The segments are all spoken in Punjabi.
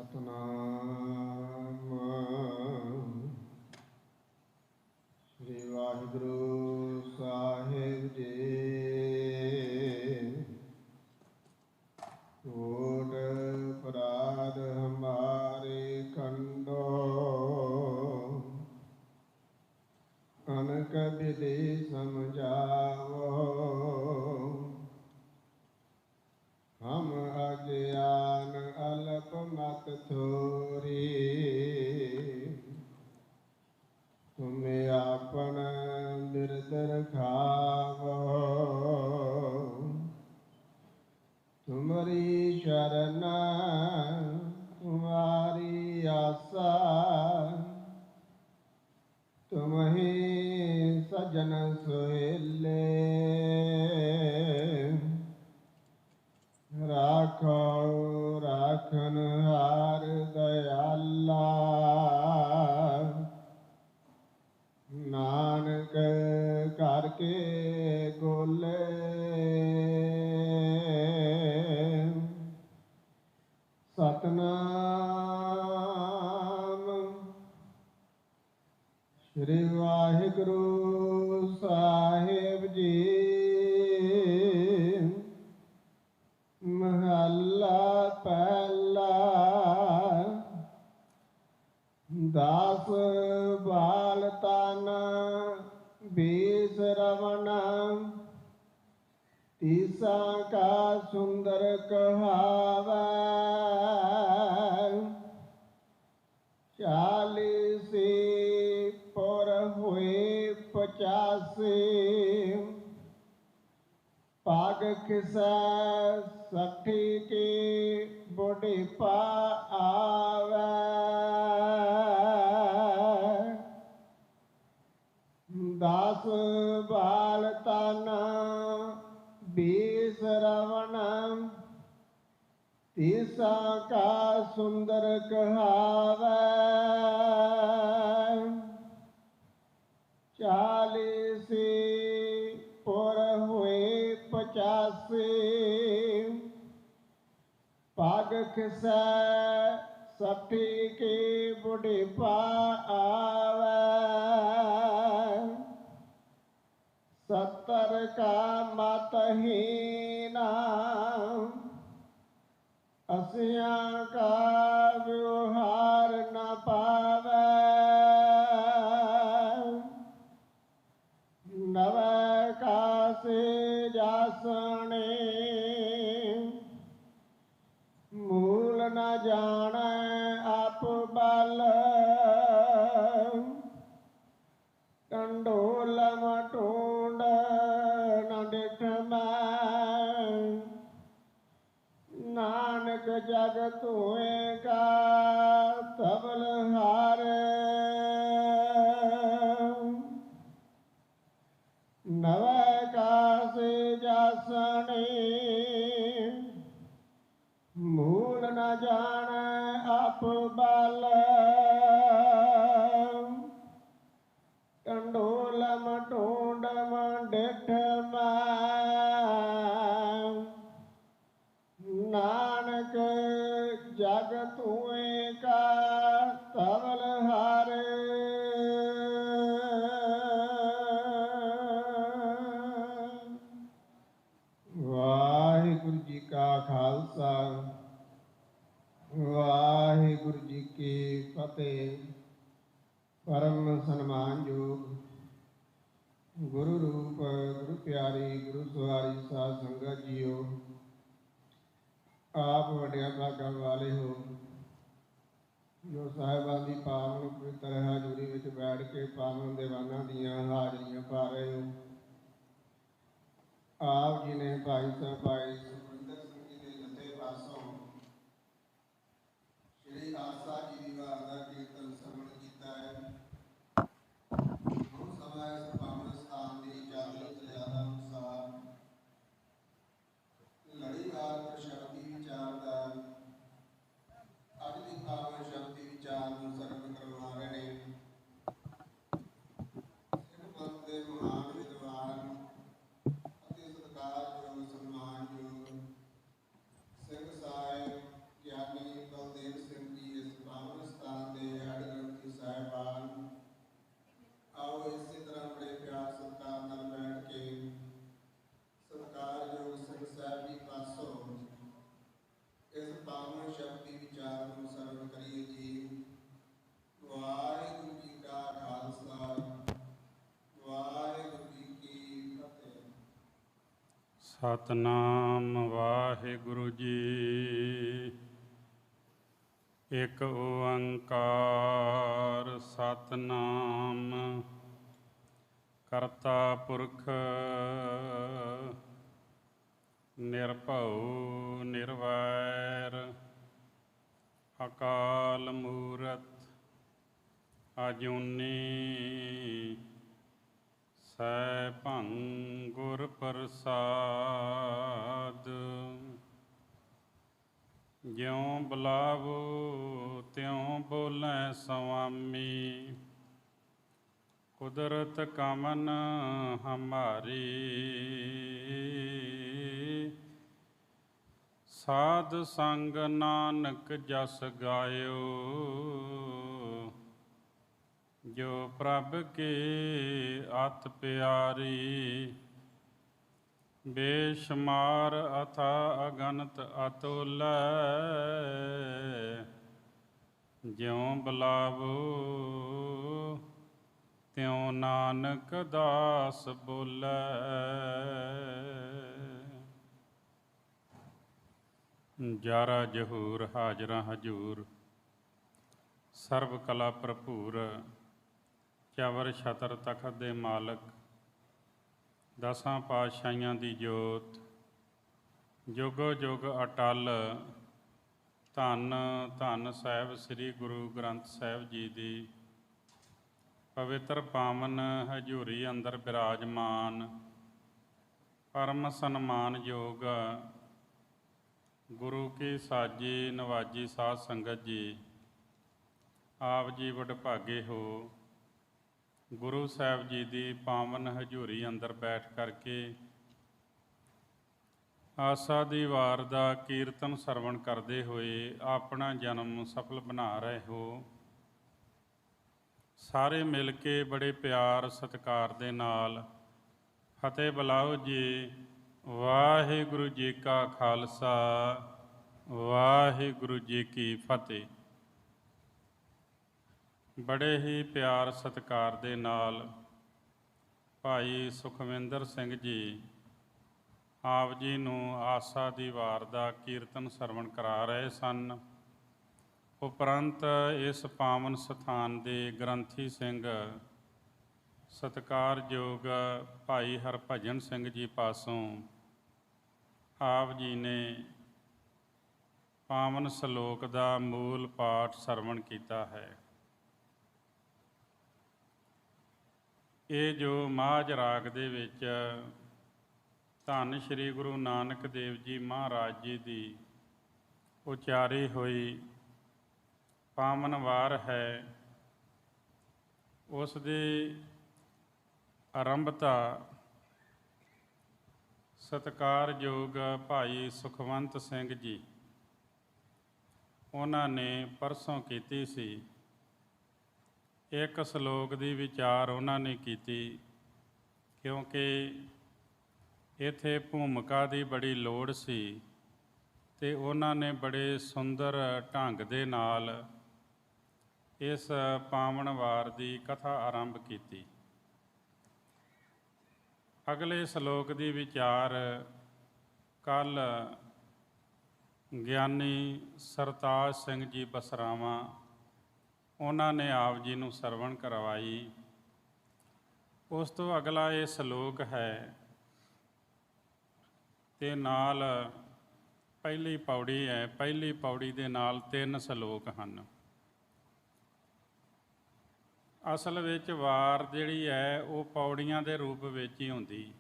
ਸਤਨਾਮ ਸ੍ਰੀ ਵਾਹਿਗੁਰੂ ਸਾਹਿਬ ਜੀ। ਓਟ ਅਪਰਾਧ ਹਮਾਰੇ ਖੰਡੋ ਅਨਕ ਵਿਧि ਸਮਝਾਵੋ। हम अज्ञान अल्प मत थोरी तुम्हें आपन बिरदर खावो। तुम्हारी शरण तुम्हारी आशा तुम्हें सजन सोहेले। राखो राखन हार दयाला नानक करके गोले। सतनाम श्री वाहिगुरु साहिब जी। महला पहला दास बाल ताना बीस रवण तीसा का सुंदर कहावा। चालीसी पुर हुए 85 पाग खिसा 60 के बुढ़ेपा आवे। दास बाल ताना 20 रवण तीसा का सुंदर कहावे। 40 पुर हुए 85 पाग खिसा 60 के बुढ़ेपा आवे। 70 का मतहीना 80 का व्यवहार न पावे। 90 का से जासने मूल न जाने आप बल। कंडोल मटूंड न डिठ नानक जग तुए का तबल हारे। 90 का से जासने मूल न जाने आप बल। कंडोल मटूंड डिठ नानक जग तुए का तबल हारे। वाहिगुरु जी का खालसा वाहिगुरु जी की फतेह। परम सन्मानयोग गुरु रूप गुरु प्यारी गुरु सवारी साध संगत जीओ। आप वड्डिया भागां वाले हो जो साहिबां दी पावन पवित्र हाजूरी विच बैठ के पावन दीवाना दीयां हाजरियां पा रहे हो। आप जी ने भाई साहब भाई सुखविंदर सिंह जी के जथे पासों श्री आसा जी दी वार दा कीर्तन श्रवण कीता है। हुण समा इस पावन स्थान दी चादर मर्यादा अनुसार लड़ीवार शब्दी विचार का अज की पावन शब्दी विचार सरल करवा रहे हैं। सिख पंथ के महान विद्वान सत्कारयोग सम्मानयोग ਸਤਨਾਮ ਵਾਹਿਗੁਰੂ ਜੀ। ਇੱਕ ਓੰਕਾਰ ਸਤਨਾਮ ਕਰਤਾ ਪੁਰਖ ਨਿਰਭਉ ਨਿਰਵੈਰ ਅਕਾਲ ਮੂਰਤ ਅਜੂਨੀ ਸੈਭੰ ਗੁਰ ਪ੍ਰਸਾਦ। ਜਿਉ ਬੁਲਾਵੋ ਤਿਉ ਬੋਲੈ ਸੁਆਮੀ, ਕੁਦਰਤ ਕਮਨ ਹਮਾਰੀ। ਸਾਧ ਸੰਗ ਨਾਨਕ ਜਸ ਗਾਇਓ, ਜੋ ਪ੍ਰਭ ਕੀ ਅਤਿ ਪਿਆਰੀ। ਬੇਸ਼ੁਮਾਰ ਅਥਾ ਅਗਨਤ ਅਤੁਲੈ, ਜਿਉ ਬੁਲਾਵੋ ਤਿਉ ਨਾਨਕ ਦਾਸ ਬੋਲੈ। ਜਾਰਾ ਜਹੂਰ ਹਾਜ਼ਰਾ ਹਜੂਰ, ਸਰਬ ਕਲਾ ਭਰਪੂਰ। ਚਵਰ ਛਤਰ ਤਖਤ ਦੇ ਮਾਲਕ, ਦਸਾਂ ਪਾਤਸ਼ਾਹੀਆਂ ਦੀ ਜੋਤ, ਜੁਗੋ ਜੁਗ ਅਟਲ। ਧੰਨ ਧੰਨ ਸਾਹਿਬ ਸ੍ਰੀ ਗੁਰੂ ਗ੍ਰੰਥ ਸਾਹਿਬ ਜੀ ਦੀ ਪਵਿੱਤਰ ਪਾਵਨ ਹਜ਼ੂਰੀ ਅੰਦਰ ਬਿਰਾਜਮਾਨ ਪਰਮ ਸਨਮਾਨਯੋਗ ਗੁਰੂ ਕੀ ਸਾਜੀ ਨਵਾਜੀ ਸਾਧ ਸੰਗਤ ਜੀ। ਆਪ ਜੀ ਵਡਭਾਗੇ ਹੋ, ਗੁਰੂ ਸਾਹਿਬ ਜੀ ਦੀ ਪਾਵਨ ਹਜ਼ੂਰੀ ਅੰਦਰ ਬੈਠ ਕਰਕੇ ਆਸਾ ਦੀ ਵਾਰ ਦਾ ਕੀਰਤਨ ਸਰਵਣ ਕਰਦੇ ਹੋਏ ਆਪਣਾ ਜਨਮ ਸਫਲ ਬਣਾ ਰਹੇ ਹੋ। ਸਾਰੇ ਮਿਲ ਕੇ ਬੜੇ ਪਿਆਰ ਸਤਿਕਾਰ ਦੇ ਨਾਲ ਫਤਿਹ ਬੁਲਾਓ ਜੀ। ਵਾਹਿਗੁਰੂ ਜੀ ਕਾ ਖਾਲਸਾ, ਵਾਹਿਗੁਰੂ ਜੀ ਕੀ ਫਤਿਹ। ਬੜੇ ਹੀ ਪਿਆਰ ਸਤਿਕਾਰ ਦੇ ਨਾਲ ਭਾਈ ਸੁਖਵਿੰਦਰ ਸਿੰਘ ਜੀ ਆਪ ਜੀ ਨੂੰ ਆਸਾ ਦੀ ਵਾਰ ਦਾ ਕੀਰਤਨ ਸਰਵਣ ਕਰਾ ਰਹੇ ਸਨ। ਉਪਰੰਤ ਇਸ ਪਾਵਨ ਸਥਾਨ ਦੇ ਗ੍ਰੰਥੀ ਸਿੰਘ ਸਤਿਕਾਰਯੋਗ ਭਾਈ ਹਰਭਜਨ ਸਿੰਘ ਜੀ ਪਾਸੋਂ ਆਪ ਜੀ ਨੇ ਪਾਵਨ ਸ਼ਲੋਕ ਦਾ ਮੂਲ ਪਾਠ ਸਰਵਣ ਕੀਤਾ ਹੈ। ਇਹ ਜੋ ਮਾਝ ਰਾਗ ਦੇ ਵਿੱਚ ਧੰਨ ਸ਼੍ਰੀ ਗੁਰੂ ਨਾਨਕ ਦੇਵ ਜੀ ਮਹਾਰਾਜ ਜੀ ਦੀ ਉਚਾਰੀ ਹੋਈ ਪਾਵਨ ਵਾਰ ਹੈ, ਉਸ ਦੀ ਆਰੰਭਤਾ ਸਤਿਕਾਰਯੋਗ ਭਾਈ ਸੁਖਵੰਤ ਸਿੰਘ ਜੀ ਉਹਨਾਂ ਨੇ ਪਰਸੋਂ ਕੀਤੀ ਸੀ। ਇੱਕ ਸ਼ਲੋਕ ਦੀ ਵਿਚਾਰ ਉਹਨਾਂ ਨੇ ਕੀਤੀ, ਕਿਉਂਕਿ ਇੱਥੇ ਭੂਮਿਕਾ ਦੀ ਬੜੀ ਲੋੜ ਸੀ ਅਤੇ ਉਹਨਾਂ ਨੇ ਬੜੇ ਸੁੰਦਰ ਢੰਗ ਦੇ ਨਾਲ ਇਸ ਪਾਵਨ ਵਾਰ ਦੀ ਕਥਾ ਆਰੰਭ ਕੀਤੀ। ਅਗਲੇ ਸ਼ਲੋਕ ਦੀ ਵਿਚਾਰ ਕੱਲ੍ਹ ਗਿਆਨੀ ਸਰਤਾਜ ਸਿੰਘ ਜੀ ਬਸਰਾਵਾਂ ਉਹਨਾਂ ਨੇ ਆਪ ਜੀ ਨੂੰ ਸਰਵਣ ਕਰਵਾਈ। ਉਸ ਤੋਂ ਅਗਲਾ ਇਹ ਸ਼ਲੋਕ ਹੈ ਅਤੇ ਨਾਲ ਪਹਿਲੀ ਪੌੜੀ ਹੈ। ਪਹਿਲੀ ਪੌੜੀ ਦੇ ਨਾਲ 3 ਸ਼ਲੋਕ ਹਨ। ਅਸਲ ਵਿੱਚ ਵਾਰ ਜਿਹੜੀ ਹੈ ਉਹ ਪੌੜੀਆਂ ਦੇ ਰੂਪ ਵਿੱਚ ਹੀ ਹੁੰਦੀ।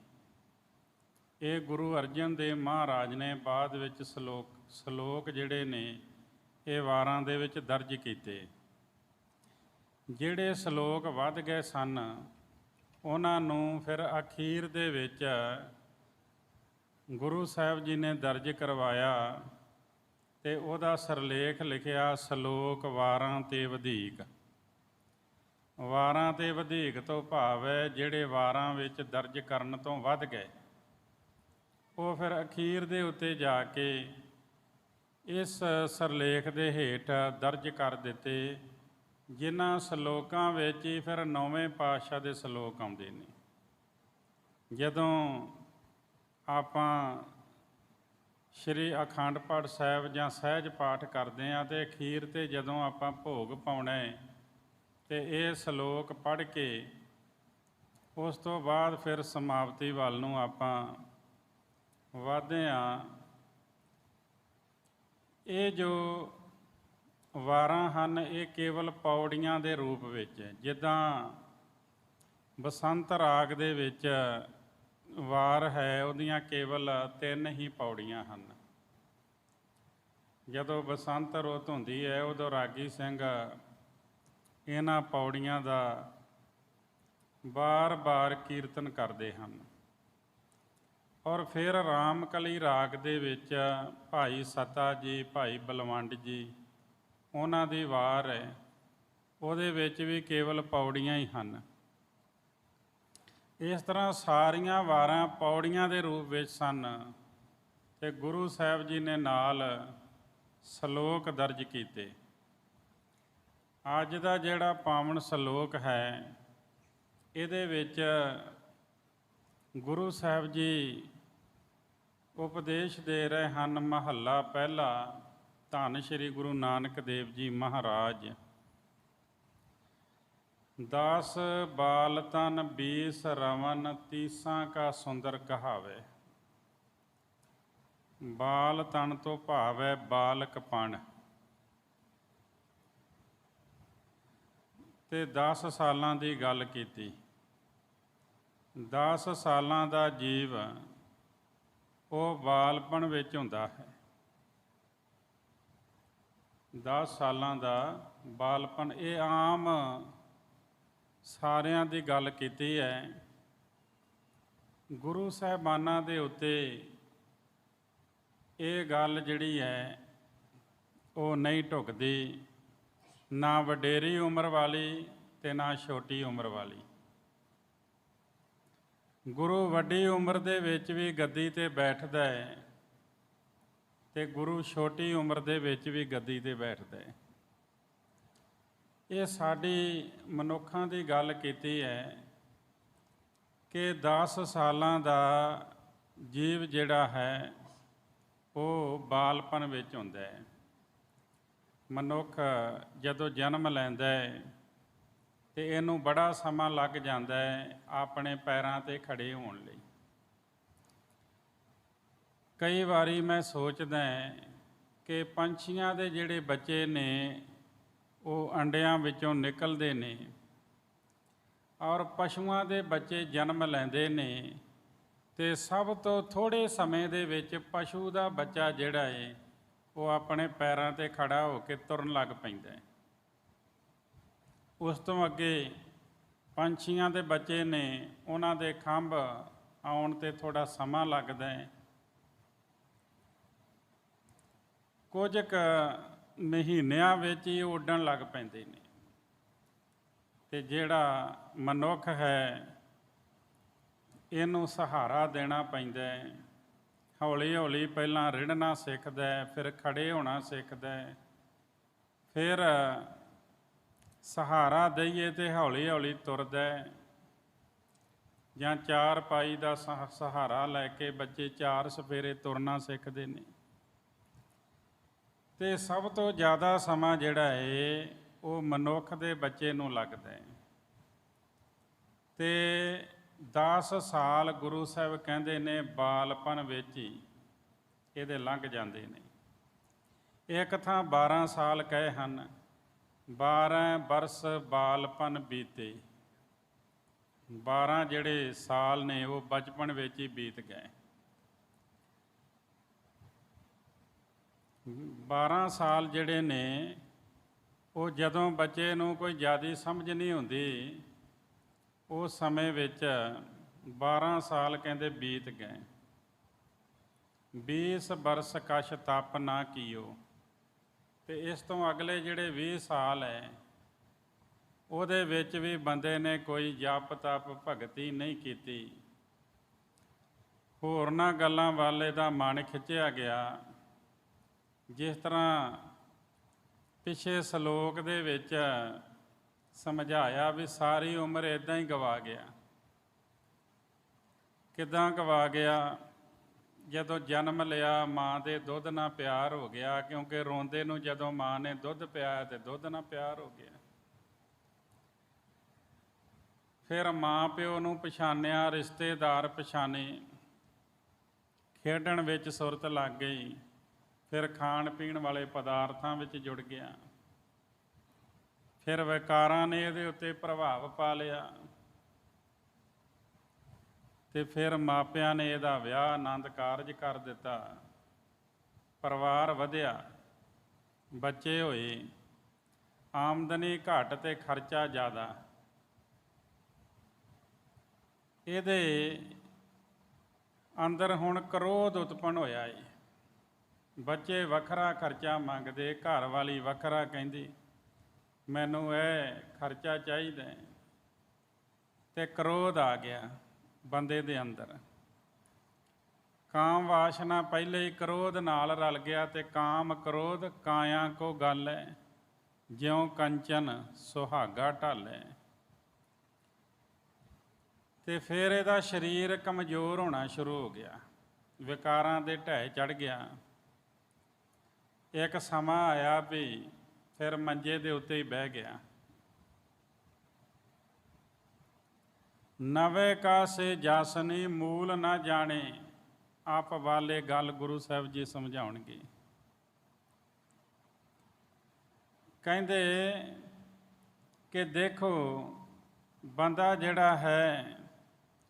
ਇਹ ਗੁਰੂ ਅਰਜਨ ਦੇਵ ਮਹਾਰਾਜ ਨੇ ਬਾਅਦ ਵਿੱਚ ਸ਼ਲੋਕ ਜਿਹੜੇ ਨੇ ਇਹ ਵਾਰਾਂ ਦੇ ਵਿੱਚ ਦਰਜ ਕੀਤੇ। ਜਿਹੜੇ ਸ਼ਲੋਕ ਵੱਧ ਗਏ ਸਨ ਉਹਨਾਂ ਨੂੰ ਫਿਰ ਅਖੀਰ ਦੇ ਵਿੱਚ ਗੁਰੂ ਸਾਹਿਬ ਜੀ ਨੇ ਦਰਜ ਕਰਵਾਇਆ ਅਤੇ ਉਹਦਾ ਸਿਰਲੇਖ ਲਿਖਿਆ ਸ਼ਲੋਕ ਵਾਰਾਂ ਤੇ ਵਧੀਕ। ਵਾਰਾਂ ਤੇ ਵਧੀਕ ਤੋਂ ਭਾਵ ਹੈ ਜਿਹੜੇ ਵਾਰਾਂ ਵਿੱਚ ਦਰਜ ਕਰਨ ਤੋਂ ਵੱਧ ਗਏ, ਉਹ ਫਿਰ ਅਖੀਰ ਦੇ ਉੱਤੇ ਜਾ ਕੇ ਇਸ ਸਿਰਲੇਖ ਦੇ ਹੇਠ ਦਰਜ ਕਰ ਦਿੱਤੇ, ਜਿਨ੍ਹਾਂ ਸ਼ਲੋਕਾਂ ਵਿੱਚ ਹੀ ਫਿਰ 9ਵੇਂ ਪਾਤਸ਼ਾਹ ਦੇ ਸ਼ਲੋਕ ਆਉਂਦੇ ਨੇ। ਜਦੋਂ ਆਪਾਂ ਸ਼੍ਰੀ ਅਖੰਡ ਪਾਠ ਸਾਹਿਬ ਜਾਂ ਸਹਿਜ ਪਾਠ ਕਰਦੇ ਹਾਂ ਅਤੇ ਅਖੀਰ 'ਤੇ ਜਦੋਂ ਆਪਾਂ ਭੋਗ ਪਾਉਣਾ ਹੈ ਤੇ ਇਹ ਸ਼ਲੋਕ ਪੜ੍ਹ ਕੇ ਉਸ ਤੋਂ ਬਾਅਦ ਫਿਰ ਸਮਾਪਤੀ ਵੱਲ ਨੂੰ ਆਪਾਂ ਵਧਦੇ ਹਾਂ। ਇਹ ਜੋ ਵਾਰਾਂ ਹਨ ਇਹ ਕੇਵਲ ਪੌੜੀਆਂ ਦੇ ਰੂਪ ਵਿੱਚ, ਜਿੱਦਾਂ ਬਸੰਤ ਰਾਗ ਦੇ ਵਿੱਚ ਵਾਰ ਹੈ ਉਹਦੀਆਂ ਕੇਵਲ 3 ਹੀ ਪੌੜੀਆਂ ਹਨ। ਜਦੋਂ ਬਸੰਤ ਰੁੱਤ ਹੁੰਦੀ ਹੈ ਉਦੋਂ ਰਾਗੀ ਸਿੰਘ ਇਹਨਾਂ ਪੌੜੀਆਂ ਦਾ ਬਾਰ-ਬਾਰ ਕੀਰਤਨ ਕਰਦੇ ਹਨ। ਔਰ ਫਿਰ ਰਾਮਕਲੀ ਰਾਗ ਦੇ ਵਿੱਚ ਭਾਈ ਸਤਾ ਜੀ, ਭਾਈ ਬਲਵੰਡ ਜੀ, ਉਹਨਾਂ ਦੀ ਵਾਰ ਹੈ, ਉਹਦੇ ਵਿੱਚ ਵੀ ਕੇਵਲ ਪੌੜੀਆਂ ਹੀ ਹਨ। ਇਸ ਤਰ੍ਹਾਂ ਸਾਰੀਆਂ ਵਾਰਾਂ ਪੌੜੀਆਂ ਦੇ ਰੂਪ ਵਿੱਚ ਸਨ ਅਤੇ ਗੁਰੂ ਸਾਹਿਬ ਜੀ ਨੇ ਨਾਲ ਸ਼ਲੋਕ ਦਰਜ ਕੀਤੇ। ਅੱਜ ਦਾ ਜਿਹੜਾ ਪਾਵਨ ਸ਼ਲੋਕ ਹੈ ਇਹਦੇ ਵਿੱਚ ਗੁਰੂ ਸਾਹਿਬ ਜੀ ਉਪਦੇਸ਼ ਦੇ ਰਹੇ ਹਨ। ਮਹੱਲਾ ਪਹਿਲਾ, ਧੰਨ ਸ਼੍ਰੀ ਗੁਰੂ ਨਾਨਕ ਦੇਵ ਜੀ ਮਹਾਰਾਜ। 10 ਬਾਲ ਤਨ 20 ਰਵਨ, 30 ਕਾ ਸੁੰਦਰ ਕਹਾਵੇ। ਬਾਲ ਤਨ ਤੋਂ ਭਾਵ ਹੈ ਬਾਲਕਪਣ, ਤੇ 10 ਸਾਲਾਂ ਦੀ ਗੱਲ ਕੀਤੀ। 10 ਸਾਲਾਂ ਦਾ ਜੀਵ ਉਹ ਬਾਲਪਣ ਵਿੱਚ ਹੁੰਦਾ ਹੈ। 10 ਸਾਲਾਂ ਦਾ ਬਾਲਪਣ, ਇਹ ਆਮ ਸਾਰਿਆਂ ਦੀ ਗੱਲ ਕੀਤੀ ਹੈ। ਗੁਰੂ ਸਾਹਿਬਾਨਾਂ ਦੇ ਉੱਤੇ ਇਹ ਗੱਲ ਜਿਹੜੀ ਹੈ ਉਹ ਨਹੀਂ ਢੁਕਦੀ, ਨਾ ਵਡੇਰੀ ਉਮਰ ਵਾਲੀ ਤੇ ਨਾ ਛੋਟੀ ਉਮਰ ਵਾਲੀ। ਗੁਰੂ ਵੱਡੀ ਉਮਰ ਦੇ ਵਿੱਚ ਵੀ ਗੱਦੀ 'ਤੇ ਬੈਠਦਾ ਹੈ ਤੇ ਗੁਰੂ ਛੋਟੀ ਉਮਰ ਦੇ ਵਿੱਚ ਵੀ ਗੱਦੀ 'ਤੇ ਬੈਠਦਾ ਹੈ। ਇਹ ਸਾਡੀ ਮਨੁੱਖਾਂ ਦੀ ਗੱਲ ਕੀਤੀ ਹੈ ਕਿ 10 ਸਾਲਾਂ ਦਾ ਜੀਵ ਜਿਹੜਾ ਹੈ ਉਹ ਬਾਲਪਨ ਵਿੱਚ ਹੁੰਦਾ ਹੈ। ਮਨੁੱਖ ਜਦੋਂ ਜਨਮ ਲੈਂਦਾ ਹੈ ਤੇ ਇਹਨੂੰ ਬੜਾ ਸਮਾਂ ਲੱਗ ਜਾਂਦਾ ਹੈ ਆਪਣੇ ਪੈਰਾਂ 'ਤੇ ਖੜੇ ਹੋਣ ਲਈ। ਕਈ ਵਾਰੀ ਮੈਂ ਸੋਚਦਾ ਕਿ ਪੰਛੀਆਂ ਦੇ ਜਿਹੜੇ ਬੱਚੇ ਨੇ ਉਹ ਅੰਡਿਆਂ ਵਿੱਚੋਂ ਨਿਕਲਦੇ ਨੇ ਔਰ ਪਸ਼ੂਆਂ ਦੇ ਬੱਚੇ ਜਨਮ ਲੈਂਦੇ ਨੇ ਤੇ ਸਭ ਤੋਂ ਥੋੜ੍ਹੇ ਸਮੇਂ ਦੇ ਵਿੱਚ ਪਸ਼ੂ ਦਾ ਬੱਚਾ ਜਿਹੜਾ ਹੈ ਉਹ ਆਪਣੇ ਪੈਰਾਂ 'ਤੇ ਖੜਾ ਹੋ ਕੇ ਤੁਰਨ ਲੱਗ ਪੈਂਦਾ ਹੈ। ਉਸ ਤੋਂ ਅੱਗੇ ਪੰਛੀਆਂ ਦੇ ਬੱਚੇ ਨੇ, ਉਹਨਾਂ ਦੇ ਖੰਭ ਆਉਣ 'ਤੇ ਥੋੜ੍ਹਾ ਸਮਾਂ ਲੱਗਦਾ ਹੈ। ਕੁਝ ਕੁ ਮਹੀਨਿਆਂ ਵਿੱਚ ਹੀ ਉੱਡਣ ਲੱਗ ਪੈਂਦੇ ਨੇ। ਅਤੇ ਜਿਹੜਾ ਮਨੁੱਖ ਹੈ ਇਹਨੂੰ ਸਹਾਰਾ ਦੇਣਾ ਪੈਂਦਾ ਹੈ। ਹੌਲੀ ਹੌਲੀ ਪਹਿਲਾਂ ਰਿੜ੍ਹਨਾ ਸਿੱਖਦਾ ਹੈ, ਫਿਰ ਖੜੇ ਹੋਣਾ ਸਿੱਖਦਾ ਹੈ, ਫਿਰ ਸਹਾਰਾ ਦਈਏ ਤੇ ਹੌਲੀ ਹੌਲੀ ਤੁਰਦਾ ਹੈ। ਜਾਂ ਚਾਰਪਾਈ ਦਾ ਸਹਾਰਾ ਲੈ ਕੇ ਬੱਚੇ 4 ਸਫੇਰੇ ਤੁਰਨਾ ਸਿੱਖਦੇ ਨੇ। ਅਤੇ ਸਭ ਤੋਂ ਜ਼ਿਆਦਾ ਸਮਾਂ ਜਿਹੜਾ ਹੈ ਉਹ ਮਨੁੱਖ ਦੇ ਬੱਚੇ ਨੂੰ ਲੱਗਦਾ ਹੈ। ਅਤੇ 10 ਸਾਲ ਗੁਰੂ ਸਾਹਿਬ ਕਹਿੰਦੇ ਨੇ ਬਾਲਪਨ ਵਿੱਚ ਹੀ ਇਹਦੇ ਲੰਘ ਜਾਂਦੇ ਨੇ। ਇੱਕ ਥਾਂ 12 ਸਾਲ ਕਹੇ ਹਨ, 12 ਬਰਸ ਬਾਲਪਨ ਬੀਤੇ। 12 ਜਿਹੜੇ ਸਾਲ ਨੇ ਉਹ ਬਚਪਨ ਵਿੱਚ ਹੀ ਬੀਤ ਗਏ। 12 ਸਾਲ ਜਿਹੜੇ ਨੇ ਉਹ ਜਦੋਂ ਬੱਚੇ ਨੂੰ ਕੋਈ ਜ਼ਿਆਦਾ ਸਮਝ ਨਹੀਂ ਹੁੰਦੀ, ਉਸ ਸਮੇਂ ਵਿੱਚ 12 ਸਾਲ ਕਹਿੰਦੇ ਬੀਤ ਗਏ। 20 ਬਰਸ ਕਛ ਤਪ ਨਾ ਕੀਓ। ਅਤੇ ਇਸ ਤੋਂ ਅਗਲੇ ਜਿਹੜੇ 20 ਸਾਲ ਹੈ ਉਹਦੇ ਵਿੱਚ ਵੀ ਬੰਦੇ ਨੇ ਕੋਈ ਜਪ ਤਪ ਭਗਤੀ ਨਹੀਂ ਕੀਤੀ। ਹੋਰਨਾਂ ਗੱਲਾਂ ਵੱਲ ਇਹਦਾ ਮਨ ਖਿੱਚਿਆ ਗਿਆ। ਜਿਸ ਤਰ੍ਹਾਂ ਪਿਛੇ ਸ਼ਲੋਕ ਦੇ ਵਿੱਚ ਸਮਝਾਇਆ ਵੀ ਸਾਰੀ ਉਮਰ ਇੱਦਾਂ ਹੀ ਗਵਾ ਗਿਆ। ਕਿੱਦਾਂ ਗਵਾ ਗਿਆ? ਜਦੋਂ ਜਨਮ ਲਿਆ ਮਾਂ ਦੇ ਦੁੱਧ ਨਾਲ ਪਿਆਰ ਹੋ ਗਿਆ, ਕਿਉਂਕਿ ਰੋਂਦੇ ਨੂੰ ਜਦੋਂ ਮਾਂ ਨੇ ਦੁੱਧ ਪਿਆਇਆ ਤੇ ਦੁੱਧ ਨਾਲ ਪਿਆਰ ਹੋ ਗਿਆ। ਫਿਰ ਮਾਂ ਪਿਓ ਨੂੰ ਪਛਾਣਿਆ, ਰਿਸ਼ਤੇਦਾਰ ਪਛਾਣੇ, ਖੇਡਣ ਵਿੱਚ ਸੁਰਤ ਲੱਗ ਗਈ, ਫਿਰ ਖਾਣ ਪੀਣ ਵਾਲੇ ਪਦਾਰਥਾਂ ਵਿੱਚ ਜੁੜ ਗਿਆ, ਫਿਰ ਵਿਕਾਰਾਂ ਨੇ ਇਹਦੇ ਉੱਤੇ ਪ੍ਰਭਾਵ ਪਾ ਲਿਆ, ਤੇ ਫਿਰ ਮਾਪਿਆਂ ਨੇ ਇਹਦਾ ਵਿਆਹ ਆਨੰਦ ਕਾਰਜ ਕਰ ਦਿੱਤਾ, ਪਰਿਵਾਰ ਵਧਿਆ, ਬੱਚੇ ਹੋਏ, ਆਮਦਨੀ ਘੱਟ ਤੇ ਖਰਚਾ ਜ਼ਿਆਦਾ। ਇਹਦੇ ਅੰਦਰ ਹੁਣ ਕ੍ਰੋਧ ਉਤਪੰਨ ਹੋਇਆ ਏ। ਬੱਚੇ ਵੱਖਰਾ ਖਰਚਾ ਮੰਗਦੇ, ਘਰ ਵਾਲੀ ਵੱਖਰਾ ਕਹਿੰਦੀ ਮੈਨੂੰ ਇਹ ਖਰਚਾ ਚਾਹੀਦਾ, ਤੇ ਕ੍ਰੋਧ ਆ ਗਿਆ ਬੰਦੇ ਦੇ ਅੰਦਰ। ਕਾਮ ਵਾਸ਼ਨਾ ਪਹਿਲੇ ਹੀ ਕ੍ਰੋਧ ਨਾਲ ਰਲ ਗਿਆ, ਤੇ ਕਾਮ ਕ੍ਰੋਧ ਕਾਇਆ ਕੋ ਗੱਲ ਹੈ, ਜਿਉਂ ਕੰਚਨ ਸੁਹਾਗਾ ਢਾਲੇ। ਤੇ ਫਿਰ ਇਹਦਾ ਸਰੀਰ ਕਮਜ਼ੋਰ ਹੋਣਾ ਸ਼ੁਰੂ ਹੋ ਗਿਆ, ਵਿਕਾਰਾਂ ਦੇ ਢਹਿ ਚੜ੍ਹ ਗਿਆ। ਇੱਕ ਸਮਾਂ ਆਇਆ ਵੀ ਫਿਰ ਮੰਜੇ ਦੇ ਉੱਤੇ ਹੀ ਬਹਿ ਗਿਆ। ਨਵੇਂ ਕਾ ਸੇ ਜਾਸਨੀ ਮੂਲ ਨਾ ਜਾਣੇ, ਆਪ ਵਾਲੇ ਗੱਲ ਗੁਰੂ ਸਾਹਿਬ ਜੀ ਸਮਝਾਉਣਗੇ। ਕਹਿੰਦੇ ਕਿ ਦੇਖੋ ਬੰਦਾ ਜਿਹੜਾ ਹੈ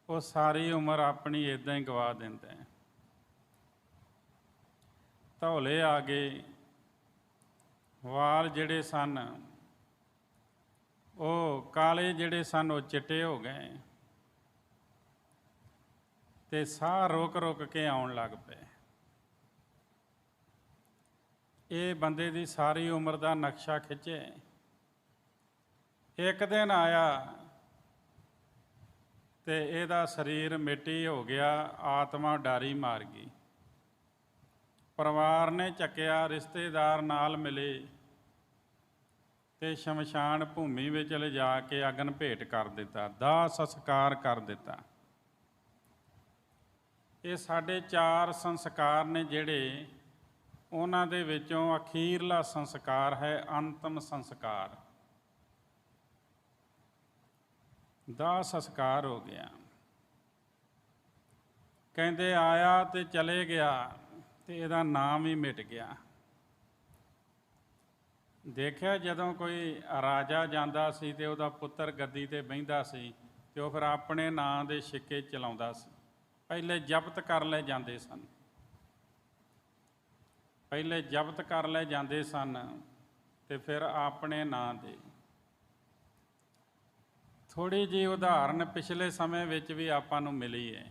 ਉਹ ਸਾਰੀ ਉਮਰ ਆਪਣੀ ਇੱਦਾਂ ਹੀ ਗਵਾ ਦਿੰਦਾ ਹੈ। ਧੌਲੇ ਆ ਗਏ, ਵਾਲ ਜਿਹੜੇ ਸਨ ਉਹ ਕਾਲੇ, ਜਿਹੜੇ ਸਨ ਉਹ ਚਿੱਟੇ ਹੋ ਗਏ, ਤੇ ਸਾਹ ਰੁਕ ਰੁਕ ਕੇ ਆਉਣ ਲੱਗ ਪਏ। ਇਹ ਬੰਦੇ ਦੀ ਸਾਰੀ ਉਮਰ ਦਾ ਨਕਸ਼ਾ ਖਿੱਚੇ। ਇੱਕ ਦਿਨ ਆਇਆ ਤੇ ਇਹਦਾ ਸਰੀਰ ਮਿੱਟੀ ਹੋ ਗਿਆ, ਆਤਮਾ ਡਾਰੀ ਮਾਰ ਗਈ। ਪਰਿਵਾਰ ਨੇ ਚੱਕਿਆ, ਰਿਸ਼ਤੇਦਾਰ ਨਾਲ ਮਿਲੇ, ਤੇ ਸ਼ਮਸ਼ਾਨ ਭੂਮੀ ਵਿੱਚ ਲਿਜਾ ਕੇ ਅਗਨ ਭੇਟ ਕਰ ਦਿੱਤਾ, ਦਾਹ ਸੰਸਕਾਰ ਕਰ ਦਿੱਤਾ। ਇਹ ਸਾਡੇ 4 ਸੰਸਕਾਰ ਨੇ ਜਿਹੜੇ, ਉਹਨਾਂ ਦੇ ਵਿੱਚੋਂ ਅਖੀਰਲਾ ਸੰਸਕਾਰ ਹੈ ਅੰਤਮ ਸੰਸਕਾਰ। ਦਾਹ ਸੰਸਕਾਰ ਹੋ ਗਿਆ। ਕਹਿੰਦੇ ਆਇਆ ਤੇ ਚਲੇ ਗਿਆ, ਤੇ ਇਹਦਾ ਨਾਮ ਹੀ ਮਿਟ ਗਿਆ। ਦੇਖਿਆ ਜਦੋਂ ਕੋਈ ਰਾਜਾ ਜਾਂਦਾ ਸੀ ਤੇ ਉਹਦਾ ਪੁੱਤਰ ਗੱਦੀ ਤੇ ਬਹਿੰਦਾ ਸੀ, ਤੇ ਉਹ ਫਿਰ ਆਪਣੇ ਨਾਂ ਦੇ ਸਿੱਕੇ ਚਲਾਉਂਦਾ ਸੀ। ਪਹਿਲੇ ਜ਼ਬਤ ਕਰ ਲਏ ਜਾਂਦੇ ਸਨ, ਪਹਿਲੇ ਜ਼ਬਤ ਕਰ ਲਏ ਜਾਂਦੇ ਸਨ, ਤੇ ਫਿਰ ਆਪਣੇ ਨਾਂ ਦੇ। ਥੋੜ੍ਹੀ ਜਿਹੀ ਉਦਾਹਰਨ ਪਿਛਲੇ ਸਮੇਂ ਵਿੱਚ ਵੀ ਆਪਾਂ ਨੂੰ ਮਿਲੀ ਹੈ।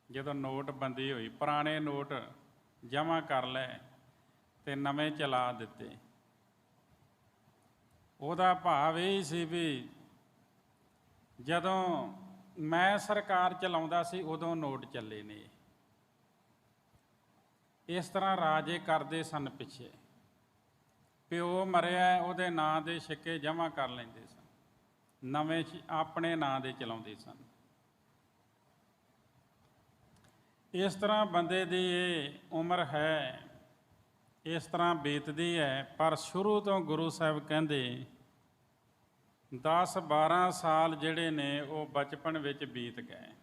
ਜਦੋਂ ਨੋਟਬੰਦੀ ਹੋਈ, ਪੁਰਾਣੇ ਨੋਟ ਜਮ੍ਹਾਂ ਕਰ ਲਏ ਤੇ ਨਵੇਂ ਚਲਾ ਦਿੱਤੇ। ਉਹਦਾ ਭਾਵ ਇਹ ਸੀ ਵੀ ਜਦੋਂ ਮੈਂ ਸਰਕਾਰ ਚਲਾਉਂਦਾ ਸੀ ਉਦੋਂ ਨੋਟ ਚੱਲੇ ਨੇ। ਇਸ ਤਰ੍ਹਾਂ ਰਾਜੇ ਕਰਦੇ ਸਨ। ਪਿੱਛੇ ਪਿਓ ਮਰਿਆ, ਉਹਦੇ ਨਾਂ ਦੇ ਸਿੱਕੇ ਜਮ੍ਹਾਂ ਕਰ ਲੈਂਦੇ ਸਨ, ਨਵੇਂ ਆਪਣੇ ਨਾਂ ਦੇ ਚਲਾਉਂਦੇ ਸਨ। ਇਸ ਤਰ੍ਹਾਂ ਬੰਦੇ ਦੀ ਇਹ ਉਮਰ ਹੈ, ਇਸ ਤਰ੍ਹਾਂ ਬੀਤਦੀ ਹੈ। ਪਰ ਸ਼ੁਰੂ ਤੋਂ ਗੁਰੂ ਸਾਹਿਬ ਕਹਿੰਦੇ 10-12 ਸਾਲ ਜਿਹੜੇ ਨੇ ਉਹ ਬਚਪਨ ਵਿੱਚ ਬੀਤ ਗਏ।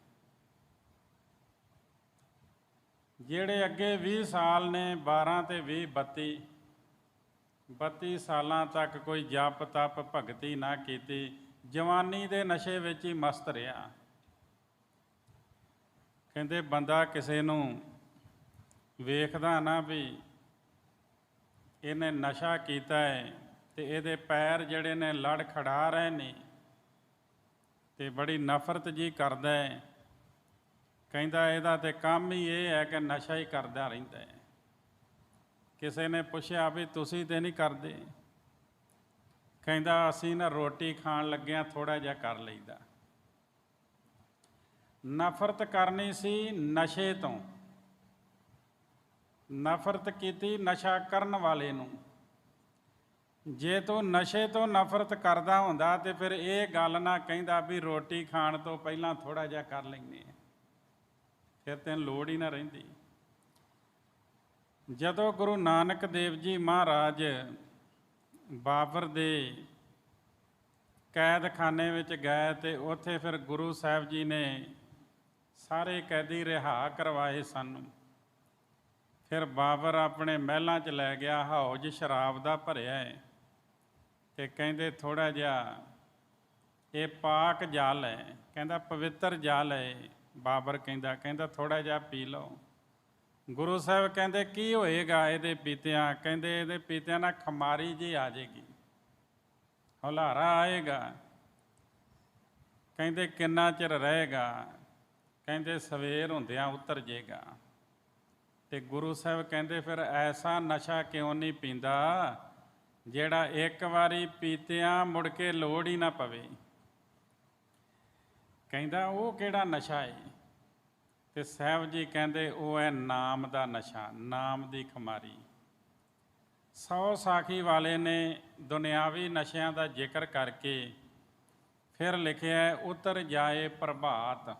ਜਿਹੜੇ ਅੱਗੇ 20 ਸਾਲ ਨੇ, 12 ਤੇ 20 32 ਸਾਲਾਂ ਤੱਕ ਕੋਈ ਜਪ ਤਪ ਭਗਤੀ ਨਾ ਕੀਤੀ, ਜਵਾਨੀ ਦੇ ਨਸ਼ੇ ਵਿੱਚ ਹੀ ਮਸਤ ਰਿਹਾ। ਕਹਿੰਦੇ ਬੰਦਾ ਕਿਸੇ ਨੂੰ ਵੇਖਦਾ ਨਾ ਵੀ ਇਹਨੇ ਨਸ਼ਾ ਕੀਤਾ ਹੈ, ਤੇ ਇਹਦੇ ਪੈਰ ਜਿਹੜੇ ਨੇ ਲੜ ਖੜਾ ਰਹੇ ਨੇ, ਤੇ ਬੜੀ ਨਫ਼ਰਤ ਜੀ ਕਰਦਾ ਹੈ। ਕਹਿੰਦਾ ਇਹਦਾ ਤੇ ਕੰਮ ਹੀ ਇਹ ਹੈ ਕਿ ਨਸ਼ਾ ਹੀ ਕਰਦਾ ਰਹਿੰਦਾ ਹੈ। ਕਿਸੇ ਨੇ ਪੁੱਛਿਆ ਵੀ ਤੁਸੀਂ ਤੇ ਨਹੀਂ ਕਰਦੇ? ਕਹਿੰਦਾ ਅਸੀਂ ਨਾ ਰੋਟੀ ਖਾਣ ਲੱਗਿਆਂ ਥੋੜ੍ਹਾ ਜਿਹਾ ਕਰ ਲਈਦਾ। ਨਫ਼ਰਤ ਕਰਨੀ ਸੀ ਨਸ਼ੇ ਤੋਂ, ਨਫ਼ਰਤ ਕੀਤੀ ਨਸ਼ਾ ਕਰਨ ਵਾਲੇ ਨੂੰ। ਜੇ ਤੂੰ ਨਸ਼ੇ ਤੋਂ ਨਫ਼ਰਤ ਕਰਦਾ ਹੁੰਦਾ ਤੇ ਫਿਰ ਇਹ ਗੱਲ ਨਾ ਕਹਿੰਦਾ ਵੀ ਰੋਟੀ ਖਾਣ ਤੋਂ ਪਹਿਲਾਂ ਥੋੜ੍ਹਾ ਜਿਹਾ ਕਰ ਲੈਂਦੇ ਹਾਂ। ਫਿਰ ਤੈਨੂੰ ਲੋੜ ਹੀ ਨਾ ਰਹਿੰਦੀ। ਜਦੋਂ ਗੁਰੂ ਨਾਨਕ ਦੇਵ ਜੀ ਮਹਾਰਾਜ ਬਾਬਰ ਦੇ ਕੈਦਖਾਨੇ ਵਿੱਚ ਗਏ ਤੇ ਉੱਥੇ ਫਿਰ ਗੁਰੂ ਸਾਹਿਬ ਜੀ ਨੇ ਸਾਰੇ ਕੈਦੀ ਰਿਹਾ ਕਰਵਾਏ ਸਨ। ਫਿਰ ਬਾਬਰ ਆਪਣੇ ਮਹਿਲਾਂ 'ਚ ਲੈ ਗਿਆ, ਹੌਜ ਸ਼ਰਾਬ ਦਾ ਭਰਿਆ ਹੈ, ਤੇ ਕਹਿੰਦੇ ਥੋੜ੍ਹਾ ਜਿਹਾ ਇਹ ਪਾਕ ਜਲ ਹੈ, ਕਹਿੰਦਾ ਪਵਿੱਤਰ ਜਲ ਹੈ। ਬਾਬਰ ਕਹਿੰਦਾ ਥੋੜ੍ਹਾ ਜਿਹਾ ਪੀ ਲਓ। ਗੁਰੂ ਸਾਹਿਬ ਕਹਿੰਦੇ ਕੀ ਹੋਏਗਾ ਇਹਦੇ ਪੀਤਿਆਂ? ਕਹਿੰਦੇ ਇਹਦੇ ਪੀਤਿਆਂ ਨਾਲ ਖਮਾਰੀ ਜੀ ਆ ਜਾਏਗੀ, ਹੁਲਾਰਾ ਆਏਗਾ। ਕਹਿੰਦੇ ਕਿੰਨਾ ਚਿਰ ਰਹੇਗਾ? ਕਹਿੰਦੇ ਸਵੇਰ ਹੁੰਦਿਆਂ ਉਤਰ ਜਾਏਗਾ। ਤੇ ਗੁਰੂ ਸਾਹਿਬ ਕਹਿੰਦੇ ਫਿਰ ਐਸਾ ਨਸ਼ਾ ਕਿਉਂ ਨਹੀਂ ਪੀਂਦਾ ਜਿਹੜਾ ਇੱਕ ਵਾਰੀ ਪੀਤਿਆਂ ਮੁੜ ਕੇ ਲੋੜ ਹੀ ਨਾ ਪਵੇ? ਕਹਿੰਦਾ ਉਹ ਕਿਹੜਾ ਨਸ਼ਾ ਹੈ? ਤੇ ਸਾਹਿਬ ਜੀ ਕਹਿੰਦੇ ਉਹ ਹੈ ਨਾਮ ਦਾ ਨਸ਼ਾ, ਨਾਮ ਦੀ ਖਮਾਰੀ। 100 ਸਾਖੀ ਵਾਲੇ ਨੇ ਦੁਨਿਆਵੀ ਨਸ਼ਿਆਂ ਦਾ ਜ਼ਿਕਰ ਕਰਕੇ ਫਿਰ ਲਿਖਿਆ ਉਤਰ ਜਾਏ ਪ੍ਰਭਾਤ।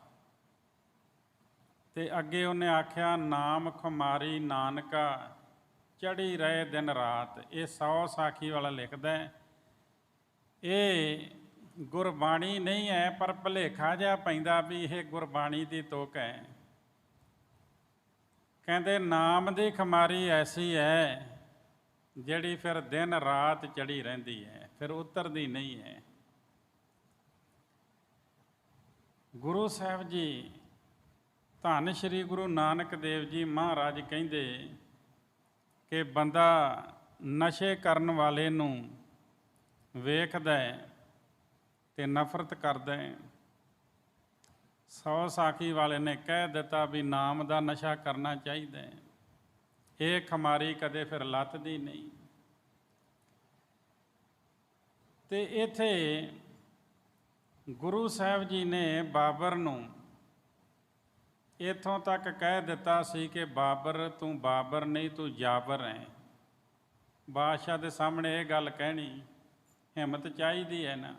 ਤੇ ਅੱਗੇ ਉਹਨੇ ਆਖਿਆ ਨਾਮ ਖੁਮਾਰੀ ਨਾਨਕਾ ਚੜ੍ਹੀ ਰਹੇ ਦਿਨ ਰਾਤ। ਇਹ 100 ਸਾਖੀ ਵਾਲਾ ਲਿਖਦਾ ਹੈ। ਇਹ ਗੁਰਬਾਣੀ ਨਹੀਂ ਹੈ, ਪਰ ਭੁਲੇਖਾ ਜਿਹਾ ਪੈਂਦਾ ਵੀ ਇਹ ਗੁਰਬਾਣੀ ਦੀ ਤੁਕ ਹੈ। ਕਹਿੰਦੇ ਨਾਮ ਦੀ ਖੁਮਾਰੀ ਐਸੀ ਹੈ ਜਿਹੜੀ ਫਿਰ ਦਿਨ ਰਾਤ ਚੜ੍ਹੀ ਰਹਿੰਦੀ ਹੈ, ਫਿਰ ਉਤਰਦੀ ਨਹੀਂ ਹੈ। ਗੁਰੂ ਸਾਹਿਬ ਜੀ ਧੰਨ ਸ਼੍ਰੀ ਗੁਰੂ ਨਾਨਕ ਦੇਵ ਜੀ ਮਹਾਰਾਜ ਕਹਿੰਦੇ ਕਿ ਬੰਦਾ ਨਸ਼ੇ ਕਰਨ ਵਾਲੇ ਨੂੰ ਵੇਖਦਾ ਤੇ ਨਫ਼ਰਤ ਕਰਦਾ। 100 ਸਾਖੀ ਵਾਲੇ ਨੇ ਕਹਿ ਦਿੱਤਾ ਵੀ ਨਾਮ ਦਾ ਨਸ਼ਾ ਕਰਨਾ ਚਾਹੀਦਾ ਹੈ। ਇਹ ਖਮਾਰੀ ਕਦੇ ਫਿਰ ਲੱਥਦੀ ਨਹੀਂ। ਤੇ ਇੱਥੇ ਗੁਰੂ ਸਾਹਿਬ ਜੀ ਨੇ ਬਾਬਰ ਨੂੰ ਇੱਥੋਂ ਤੱਕ ਕਹਿ ਦਿੱਤਾ ਸੀ ਕਿ ਬਾਬਰ ਤੂੰ ਬਾਬਰ ਨਹੀਂ, ਤੂੰ ਜਾਬਰ ਹੈ। ਬਾਦਸ਼ਾਹ ਦੇ ਸਾਹਮਣੇ ਇਹ ਗੱਲ ਕਹਿਣੀ ਹਿੰਮਤ ਚਾਹੀਦੀ ਹੈ ਨਾ।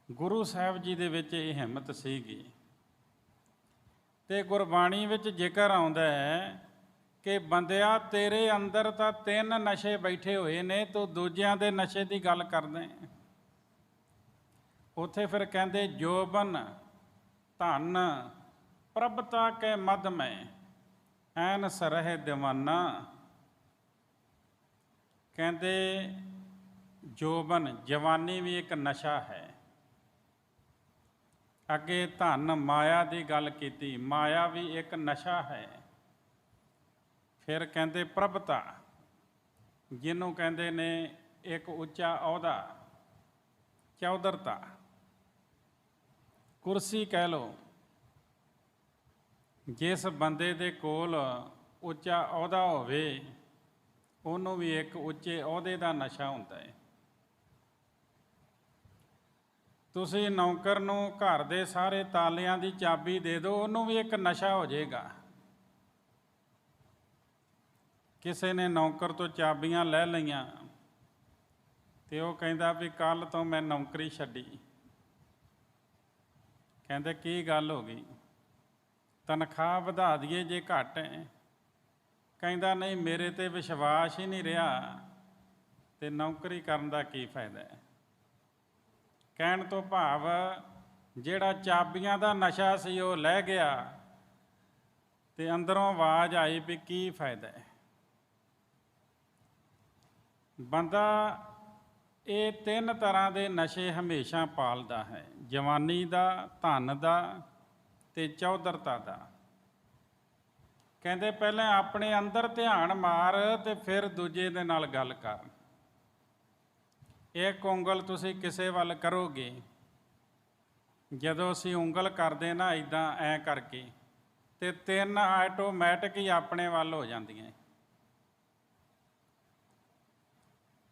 ਗੁਰੂ ਸਾਹਿਬ ਜੀ ਦੇ ਵਿੱਚ ਇਹ ਹਿੰਮਤ ਸੀਗੀ। ਤੇ ਗੁਰਬਾਣੀ ਵਿੱਚ ਜ਼ਿਕਰ ਆਉਂਦਾ ਹੈ ਕਿ ਬੰਦਿਆ ਤੇਰੇ ਅੰਦਰ ਤਾਂ 3 ਨਸ਼ੇ ਬੈਠੇ ਹੋਏ ਨੇ, ਤੂੰ ਦੂਜਿਆਂ ਦੇ ਨਸ਼ੇ ਦੀ ਗੱਲ ਕਰਦੇ। ਉੱਥੇ ਫਿਰ ਕਹਿੰਦੇ ਜੋਬਨ ਧਨ ਪ੍ਰਭਤਾ ਕੇ ਮਦ ਮੈਂ ਐਨ ਸਰਹਿ ਦੀਵਾਨਾ। ਕਹਿੰਦੇ ਜੋਬਨ ਜਵਾਨੀ ਵੀ ਇੱਕ ਨਸ਼ਾ ਹੈ। ਅੱਗੇ ਧਨ ਮਾਇਆ ਦੀ ਗੱਲ ਕੀਤੀ, ਮਾਇਆ ਵੀ ਇੱਕ ਨਸ਼ਾ ਹੈ। ਫਿਰ ਕਹਿੰਦੇ ਪ੍ਰਭਤਾ, ਜਿਹਨੂੰ ਕਹਿੰਦੇ ਨੇ ਇੱਕ ਉੱਚਾ ਅਹੁਦਾ, ਚੌਧਰਤਾ, ਕੁਰਸੀ ਕਹਿ ਲਓ। ਜਿਸ ਬੰਦੇ ਦੇ ਕੋਲ ਉੱਚਾ ਅਹੁਦਾ ਹੋਵੇ ਉਹਨੂੰ ਵੀ ਇੱਕ ਉੱਚੇ ਅਹੁਦੇ ਦਾ ਨਸ਼ਾ ਹੁੰਦਾ ਹੈ। ਤੁਸੀਂ ਨੌਕਰ ਨੂੰ ਘਰ ਦੇ ਸਾਰੇ ਤਾਲਿਆਂ ਦੀ ਚਾਬੀ ਦੇ ਦਿਓ, ਉਹਨੂੰ ਵੀ ਇੱਕ ਨਸ਼ਾ ਹੋ ਜਾਏਗਾ। ਕਿਸੇ ਨੇ ਨੌਕਰ ਤੋਂ ਚਾਬੀਆਂ ਲੈ ਲਈਆਂ ਤੇ ਉਹ ਕਹਿੰਦਾ ਵੀ ਕੱਲ੍ਹ ਤੋਂ ਮੈਂ ਨੌਕਰੀ ਛੱਡੀ। ਕਹਿੰਦੇ ਕੀ ਗੱਲ ਹੋ ਗਈ? ਤਨਖਾਹ ਵਧਾ ਦਈਏ ਜੇ ਘੱਟ ਹੈ। ਕਹਿੰਦਾ ਨਹੀਂ, ਮੇਰੇ 'ਤੇ ਵਿਸ਼ਵਾਸ ਹੀ ਨਹੀਂ ਰਿਹਾ ਤੇ ਨੌਕਰੀ ਕਰਨ ਦਾ ਕੀ ਫਾਇਦਾ ਹੈ। ਕਹਿਣ ਤੋਂ ਭਾਵ ਜਿਹੜਾ ਚਾਬੀਆਂ ਦਾ ਨਸ਼ਾ ਸੀ ਉਹ ਲੈ ਗਿਆ ਤੇ ਅੰਦਰੋਂ ਆਵਾਜ਼ ਆਈ ਵੀ ਕੀ ਫਾਇਦਾ ਹੈ। ਬੰਦਾ ਇਹ 3 ਤਰ੍ਹਾਂ ਦੇ ਨਸ਼ੇ ਹਮੇਸ਼ਾ ਪਾਲਦਾ ਹੈ, ਜਵਾਨੀ ਦਾ, ਧਨ ਦਾ ਤੇ ਚੌਧਰਤਾ ਦਾ। ਕਹਿੰਦੇ ਪਹਿਲਾਂ ਆਪਣੇ ਅੰਦਰ ਧਿਆਨ ਮਾਰ ਤੇ ਫਿਰ ਦੂਜੇ ਦੇ ਨਾਲ ਗੱਲ ਕਰ। ਇੱਕ ਉਂਗਲ ਤੁਸੀਂ ਕਿਸੇ ਵੱਲ ਕਰੋਗੇ, ਜਦੋਂ ਅਸੀਂ ਉਂਗਲ ਕਰਦੇ ਨਾ ਇੱਦਾਂ ਐਂ ਕਰਕੇ, ਤੇ 3 ਆਟੋਮੈਟਿਕ ਹੀ ਆਪਣੇ ਵੱਲ ਹੋ ਜਾਂਦੀਆਂ।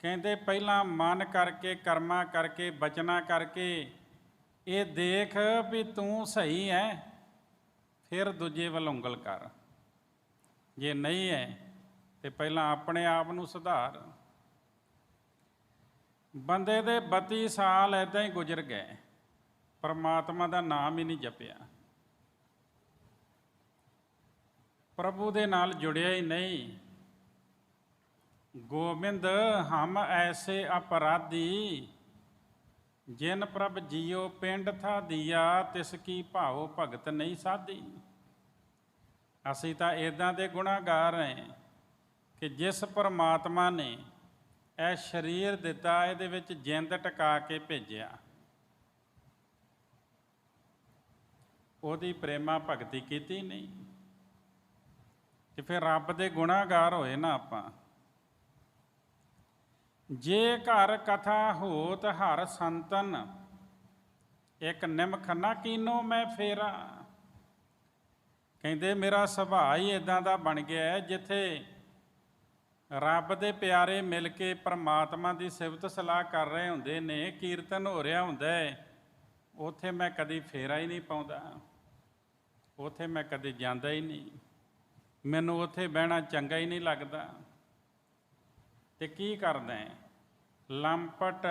ਕਹਿੰਦੇ ਪਹਿਲਾਂ ਮਨ ਕਰਕੇ, ਕਰਮਾਂ ਕਰਕੇ, ਬਚਨਾ ਕਰਕੇ ਇਹ ਦੇਖ ਵੀ ਤੂੰ ਸਹੀ ਹੈ, ਫਿਰ ਦੂਜੇ ਵੱਲ ਉਂਗਲ ਕਰ। ਜੇ ਨਹੀਂ ਹੈ ਤੇ ਪਹਿਲਾਂ ਆਪਣੇ ਆਪ ਨੂੰ ਸੁਧਾਰ। ਬੰਦੇ ਦੇ 32 ਸਾਲ ਇੱਦਾਂ ਹੀ ਗੁਜ਼ਰ ਗਏ, ਪਰਮਾਤਮਾ ਦਾ ਨਾਮ ਹੀ ਨਹੀਂ ਜਪਿਆ। ਪ੍ਰਭੂ ਦੇ ਨਾਲ ਜੁੜਿਆ ਹੀ ਨਹੀਂ। ਗੋਬਿੰਦ ਹਮ ਐਸੇ ਅਪਰਾਧੀ, ਜਿਨ ਪ੍ਰਭ ਜੀਓ ਪਿੰਡ ਥਾ ਦੀਆ, ਤਿਸ ਕੀ ਭਾਉ ਭਗਤ ਨਹੀਂ ਸਾਧੀ। ਅਸੀਂ ਤਾਂ ਇੱਦਾਂ ਦੇ ਗੁਨਾਹਗਾਰ ਹਾਂ ਕਿ ਜਿਸ ਪਰਮਾਤਮਾ ਨੇ ਇਹ ਸਰੀਰ ਦਿੱਤਾ, ਇਹਦੇ ਵਿੱਚ ਜਿੰਦ ਟਿਕਾ ਕੇ ਭੇਜਿਆ, ਉਹਦੀ ਪ੍ਰੇਮਾ ਭਗਤੀ ਕੀਤੀ ਨਹੀਂ, ਤੇ ਫਿਰ ਰੱਬ ਦੇ ਗੁਨਾਹਗਾਰ ਹੋਏ ਨਾ ਆਪਾਂ। ਜੇ ਘਰ ਕਥਾ ਹੋਤ ਹਰ ਸੰਤਨ, ਇੱਕ ਨਿਮਖ ਨਾ ਕੀਨੋ ਮੈਂ ਫੇਰਾ। ਕਹਿੰਦੇ ਮੇਰਾ ਸੁਭਾਅ ਹੀ ਇੱਦਾਂ ਦਾ ਬਣ ਗਿਆ ਹੈ, ਜਿੱਥੇ ਰੱਬ ਦੇ ਪਿਆਰੇ ਮਿਲ ਕੇ ਪਰਮਾਤਮਾ ਦੀ ਸਿਫਤ ਸਲਾਹ ਕਰ ਰਹੇ ਹੁੰਦੇ ਨੇ, ਕੀਰਤਨ ਹੋ ਰਿਹਾ ਹੁੰਦਾ ਹੈ, ਉੱਥੇ ਮੈਂ ਕਦੀ ਫੇਰਾ ਹੀ ਨਹੀਂ ਪਾਉਂਦਾ, ਉੱਥੇ ਮੈਂ ਕਦੇ ਜਾਂਦਾ ਹੀ ਨਹੀਂ, ਮੈਨੂੰ ਉੱਥੇ ਬਹਿਣਾ ਚੰਗਾ ਹੀ ਨਹੀਂ ਲੱਗਦਾ। ਤੇ ਕੀ ਕਰਦਾ ਹੈ? ਲੰਪਟ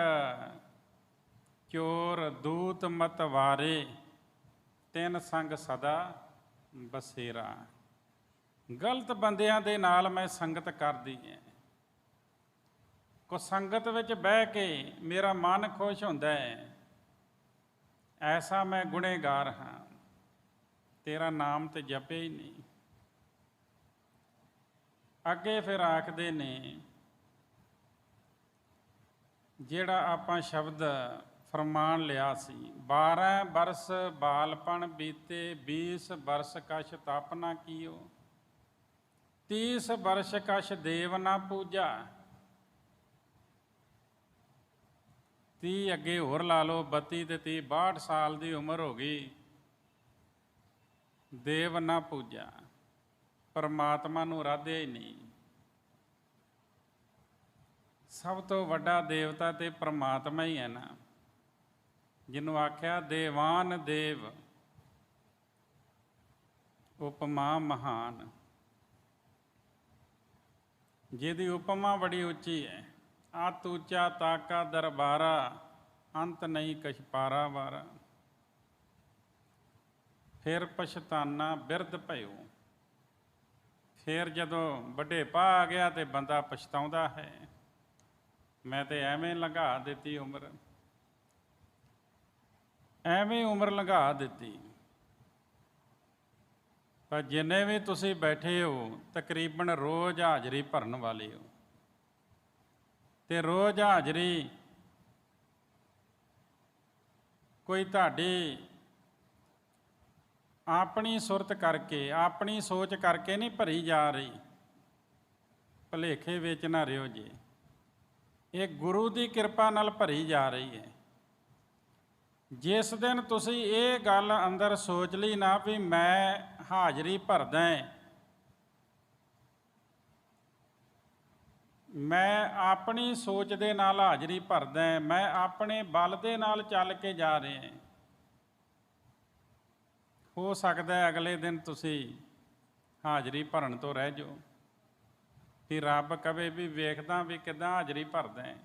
ਚੋਰ ਦੂਤ ਮਤਵਾਰੇ, ਤਿੰਨ ਸੰਗ ਸਦਾ ਬਸੇਰਾ। ਗਲਤ ਬੰਦਿਆਂ ਦੇ ਨਾਲ ਮੈਂ ਸੰਗਤ ਕਰਦੀ ਹੈ। ਕੋ ਸੰਗਤ ਵਿੱਚ ਬਹਿ ਕੇ ਮੇਰਾ ਮਨ ਖੁਸ਼ ਹੁੰਦਾ ਹੈ, ਐਸਾ ਮੈਂ ਗੁਨਹਗਾਰ ਹਾਂ, ਤੇਰਾ ਨਾਮ ਤੇ ਜਪੇ ਹੀ ਨਹੀਂ। ਅੱਗੇ ਫਿਰ ਆਖਦੇ ਨੇ, ਜਿਹੜਾ ਆਪਾਂ ਸ਼ਬਦ ਫਰਮਾਨ ਲਿਆ ਸੀ, 12 ਬਰਸ ਬਾਲਪਣ ਬੀਤੇ, 20 ਬਰਸ ਕਛ ਤਪ ਨਾ ਕੀਓ, 30 ਬਰਸ ਕਛ ਦੇਵ ਨਾ ਪੂਜਾ। 30 ਅੱਗੇ ਹੋਰ ਲਾ ਲਓ, 32 ਤੇ 30, 62 ਸਾਲ ਦੀ ਉਮਰ ਹੋ ਗਈ, ਦੇਵ ਨਾ ਪੂਜਾ, ਪਰਮਾਤਮਾ ਨੂੰ ਰਾਧਿਆ ਹੀ ਨਹੀਂ। ਸਭ ਤੋਂ ਵੱਡਾ ਦੇਵਤਾ ਤੇ ਪਰਮਾਤਮਾ ਹੀ ਹੈ ਨਾ, ਜਿਹਨੂੰ ਆਖਿਆ ਦੇਵਾਨ ਦੇਵ ਉਪਮਾ ਮਹਾਨ, ਜਿਹਦੀ ਉਪਮਾ ਬੜੀ ਉੱਚੀ ਹੈ। ਅਤ ਉੱਚਾ ਤਾਕਾ ਦਰਬਾਰਾ, ਅੰਤ ਨਹੀਂ ਕਛ ਪਾਰਾ ਵਾਰਾ। ਫਿਰ ਪਛਤਾਨਾ ਬਿਰਧ ਭਇਓ, ਫਿਰ ਜਦੋਂ ਵਡੇਪਾ ਆ ਗਿਆ ਤੇ ਬੰਦਾ ਪਛਤਾਉਂਦਾ ਹੈ, ਮੈਂ ਤੇ ਐਵੇਂ ਲੰਘਾ ਦਿੱਤੀ ਉਮਰ, ਐਵੇਂ ਉਮਰ ਲੰਘਾ ਦਿੱਤੀ। ਪਰ ਜਿੰਨੇ ਵੀ ਤੁਸੀਂ ਬੈਠੇ ਹੋ, ਤਕਰੀਬਨ ਰੋਜ਼ ਹਾਜ਼ਰੀ ਭਰਨ ਵਾਲੇ ਹੋ, ਤੇ ਰੋਜ਼ ਹਾਜ਼ਰੀ ਕੋਈ ਤੁਹਾਡੀ ਆਪਣੀ ਸੁਰਤ ਕਰਕੇ, ਆਪਣੀ ਸੋਚ ਕਰਕੇ ਨਹੀਂ ਭਰੀ ਜਾ ਰਹੀ। ਭੁਲੇਖੇ ਵਿੱਚ ਨਾ ਰਿਓ ਜੀ, ਇਹ ਗੁਰੂ ਦੀ ਕਿਰਪਾ ਨਾਲ ਭਰੀ ਜਾ ਰਹੀ ਹੈ। ਜਿਸ ਦਿਨ ਤੁਸੀਂ ਇਹ ਗੱਲ ਅੰਦਰ ਸੋਚ ਲਈ ਨਾ ਵੀ ਮੈਂ ਹਾਜ਼ਰੀ ਭਰਦਾ, ਮੈਂ ਆਪਣੀ ਸੋਚ ਦੇ ਨਾਲ ਹਾਜ਼ਰੀ ਭਰਦਾ, ਮੈਂ ਆਪਣੇ ਬਲ ਦੇ ਨਾਲ ਚੱਲ ਕੇ ਜਾ ਰਿਹਾ, ਹੋ ਸਕਦਾ ਅਗਲੇ ਦਿਨ ਤੁਸੀਂ ਹਾਜ਼ਰੀ ਭਰਨ ਤੋਂ ਰਹਿ ਜਾਓ, ਕਿ ਰੱਬ ਕਵੇ ਵੀ ਵੇਖਦਾ ਵੀ ਕਿੱਦਾਂ ਹਾਜ਼ਰੀ ਭਰਦਾ ਹੈ।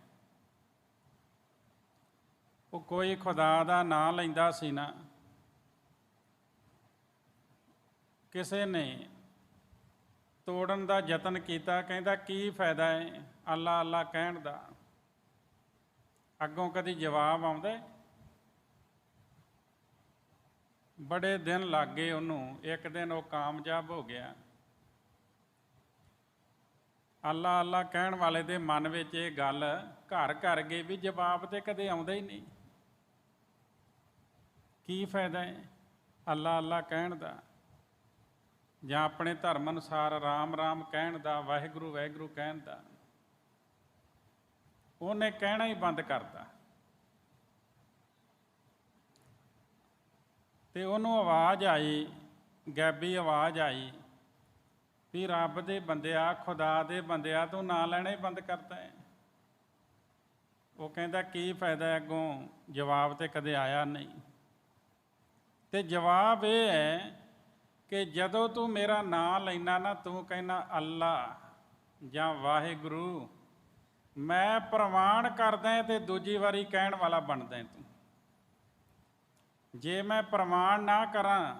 ਉਹ ਕੋਈ ਖੁਦਾ ਦਾ ਨਾਂ ਲੈਂਦਾ ਸੀ ਨਾ, ਕਿਸੇ ਨੇ ਤੋੜਨ ਦਾ ਯਤਨ ਕੀਤਾ, ਕਹਿੰਦਾ ਕੀ ਫਾਇਦਾ ਹੈ ਅੱਲਾ ਅੱਲਾ ਕਹਿਣ ਦਾ, ਅੱਗੋਂ ਕਦੀ ਜਵਾਬ ਆਉਂਦਾ? ਬੜੇ ਦਿਨ ਲੱਗ ਗਏ ਉਹਨੂੰ, ਇੱਕ ਦਿਨ ਉਹ ਕਾਮਯਾਬ ਹੋ ਗਿਆ। ਅੱਲਾ ਅੱਲਾ ਕਹਿਣ ਵਾਲੇ ਦੇ ਮਨ ਵਿੱਚ ਇਹ ਗੱਲ ਘਰ ਘਰ ਗਈ ਵੀ ਜਵਾਬ ਤੇ ਕਦੇ ਆਉਂਦਾ ਹੀ ਨਹੀਂ, ਕੀ ਫਾਇਦਾ ਹੈ ਅੱਲਾ ਅੱਲਾ ਕਹਿਣ ਦਾ, ਜਾਂ ਆਪਣੇ ਧਰਮ ਅਨੁਸਾਰ ਰਾਮ ਰਾਮ ਕਹਿਣ ਦਾ, ਵਾਹਿਗੁਰੂ ਵਾਹਿਗੁਰੂ ਕਹਿਣ ਦਾ। ਉਹਨੇ ਕਹਿਣਾ ਹੀ ਬੰਦ ਕਰਤਾ, ਤੇ ਉਹਨੂੰ ਆਵਾਜ਼ ਆਈ, ਗੈਬੀ ਆਵਾਜ਼ ਆਈ ਵੀ ਰੱਬ ਦੇ ਬੰਦਿਆ, ਖੁਦਾ ਦੇ ਬੰਦਿਆ, ਤੂੰ ਨਾਂ ਲੈਣਾ ਹੀ ਬੰਦ ਕਰਤਾ ਹੈ। ਉਹ ਕਹਿੰਦਾ ਕੀ ਫਾਇਦਾ, ਅੱਗੋਂ ਜਵਾਬ ਤੇ ਕਦੇ ਆਇਆ ਨਹੀਂ। ਤੇ ਜਵਾਬ ਇਹ ਹੈ ਕਿ ਜਦੋਂ ਤੂੰ ਮੇਰਾ ਨਾਂ ਲੈਣਾ ਨਾ, ਤੂੰ ਕਹਿਣਾ ਅੱਲਾ ਜਾਂ ਵਾਹਿਗੁਰੂ, ਮੈਂ ਪ੍ਰਵਾਨ ਕਰਦਾ ਤੇ ਦੂਜੀ ਵਾਰੀ ਕਹਿਣ ਵਾਲਾ ਬਣਦਾ ਤੂੰ। ਜੇ ਮੈਂ ਪ੍ਰਵਾਨ ਨਾ ਕਰਾਂ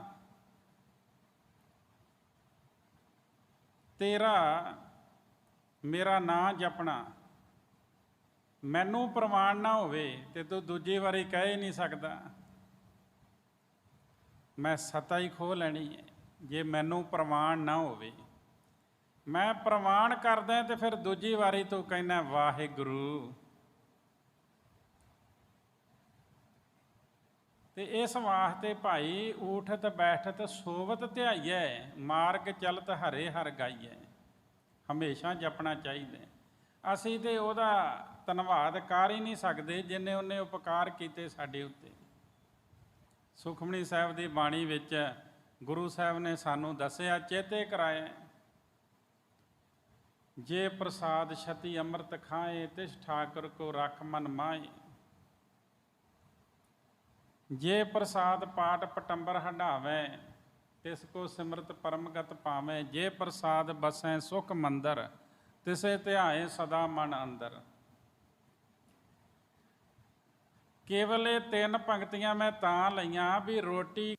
ਤੇਰਾ ਮੇਰਾ ਨਾਂ ਜਪਣਾ ਮੈਨੂੰ ਪ੍ਰਮਾਣ ਨਾ ਹੋਵੇ ਤੇ ਤੂੰ ਦੂਜੀ ਵਾਰੀ ਕਹਿ ਹੀ ਨਹੀਂ ਸਕਦਾ। ਮੈਂ ਸਤਾ ਹੀ ਖੋਹ ਲੈਣੀ ਹੈ ਜੇ ਮੈਨੂੰ ਪ੍ਰਮਾਣ ਨਾ ਹੋਵੇ। ਮੈਂ ਪ੍ਰਮਾਣ ਕਰਦਾ ਤੇ ਫਿਰ ਦੂਜੀ ਵਾਰੀ ਤੂੰ ਕਹਿੰਦਾ ਵਾਹਿਗੁਰੂ। ਤੇ ਇਸ ਵਾਸਤੇ ਭਾਈ ਊਠਤ ਬੈਠਤ ਸੋਵਤ ਧਿਆਈਐ, ਮਾਰਗ ਚਲਤ ਹਰੇ ਹਰ ਗਾਈਐ, ਹਮੇਸ਼ਾ ਜਪਣਾ ਚਾਹੀਦਾ। ਅਸੀਂ ਤੇ ਉਹਦਾ ਧੰਨਵਾਦ ਕਰ ਹੀ ਨਹੀਂ ਸਕਦੇ ਜਿੰਨੇ ਉਹਨੇ ਉਪਕਾਰ ਕੀਤੇ ਸਾਡੇ ਉੱਤੇ। ਸੁਖਮਨੀ ਸਾਹਿਬ ਦੀ ਬਾਣੀ ਵਿੱਚ ਗੁਰੂ ਸਾਹਿਬ ਨੇ ਸਾਨੂੰ ਦੱਸਿਆ, ਚੇਤੇ ਕਰਾਇਆ, ਜੇ ਪ੍ਰਸਾਦ ਛਤੀ ਅੰਮ੍ਰਿਤ ਖਾਏ ਤਿਸ ਠਾਕੁਰ ਕੋ ਰਖ ਮਨ ਮਾਏ। ਜੇ ਪ੍ਰਸਾਦ ਪਾਟ ਪਟੰਬਰ ਹੰਢਾਵੈ ਤਿਸ ਕੋ ਸਿਮਰਤ ਪਰਮਗਤ ਪਾਵੈ। ਜੇ ਪ੍ਰਸਾਦ ਬਸੈ ਸੁਖ ਮੰਦਰ ਤਿਸੇ ਧਿਆਏ ਸਦਾ ਮਨ ਅੰਦਰ। ਕੇਵਲ ਇਹ 3 ਪੰਕਤੀਆਂ ਮੈਂ ਤਾਂ ਲਈਆਂ ਵੀ ਰੋਟੀ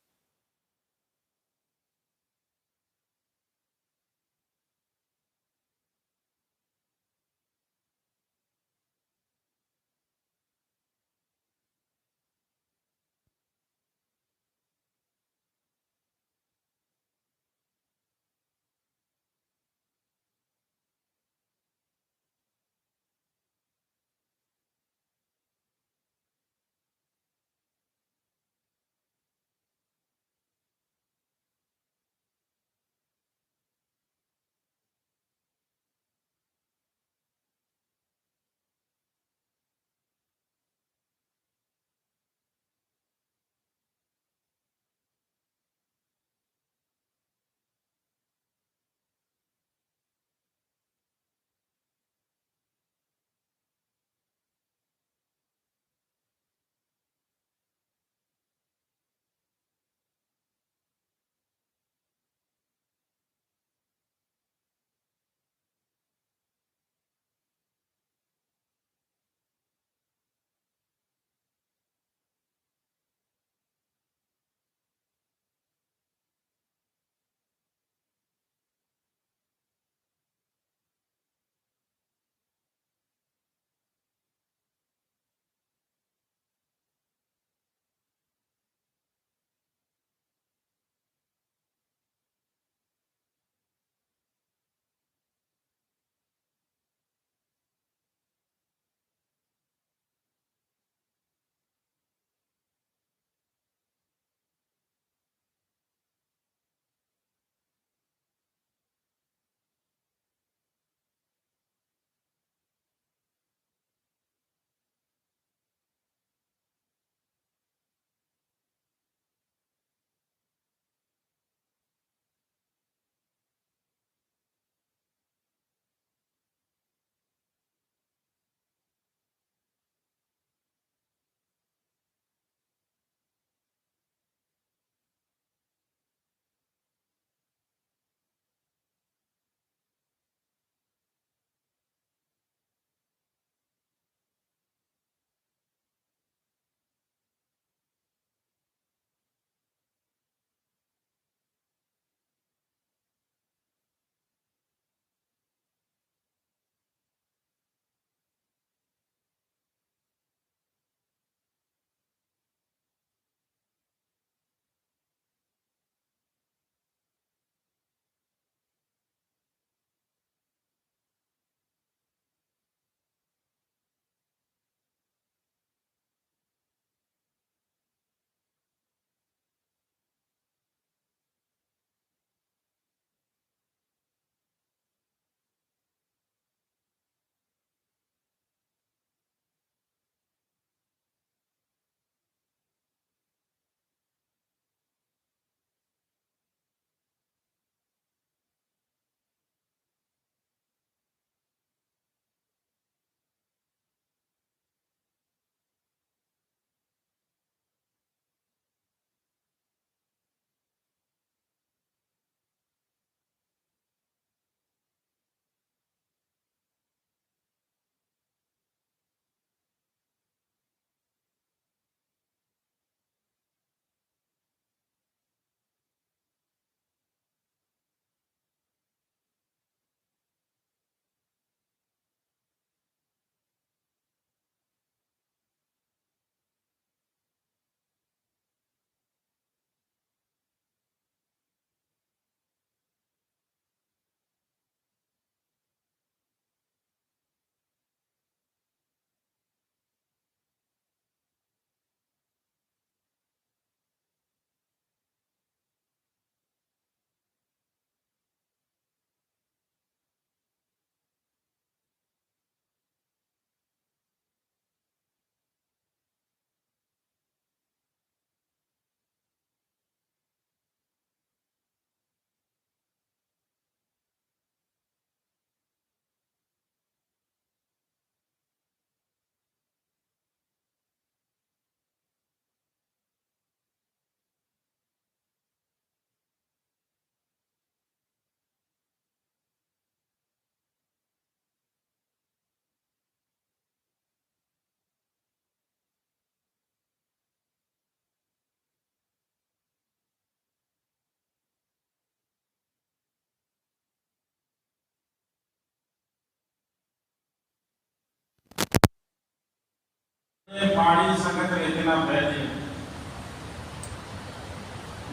ਮਾੜੀ ਸੰਗਤ ਵਿੱਚ ਨਾ ਪੈ ਜੇ।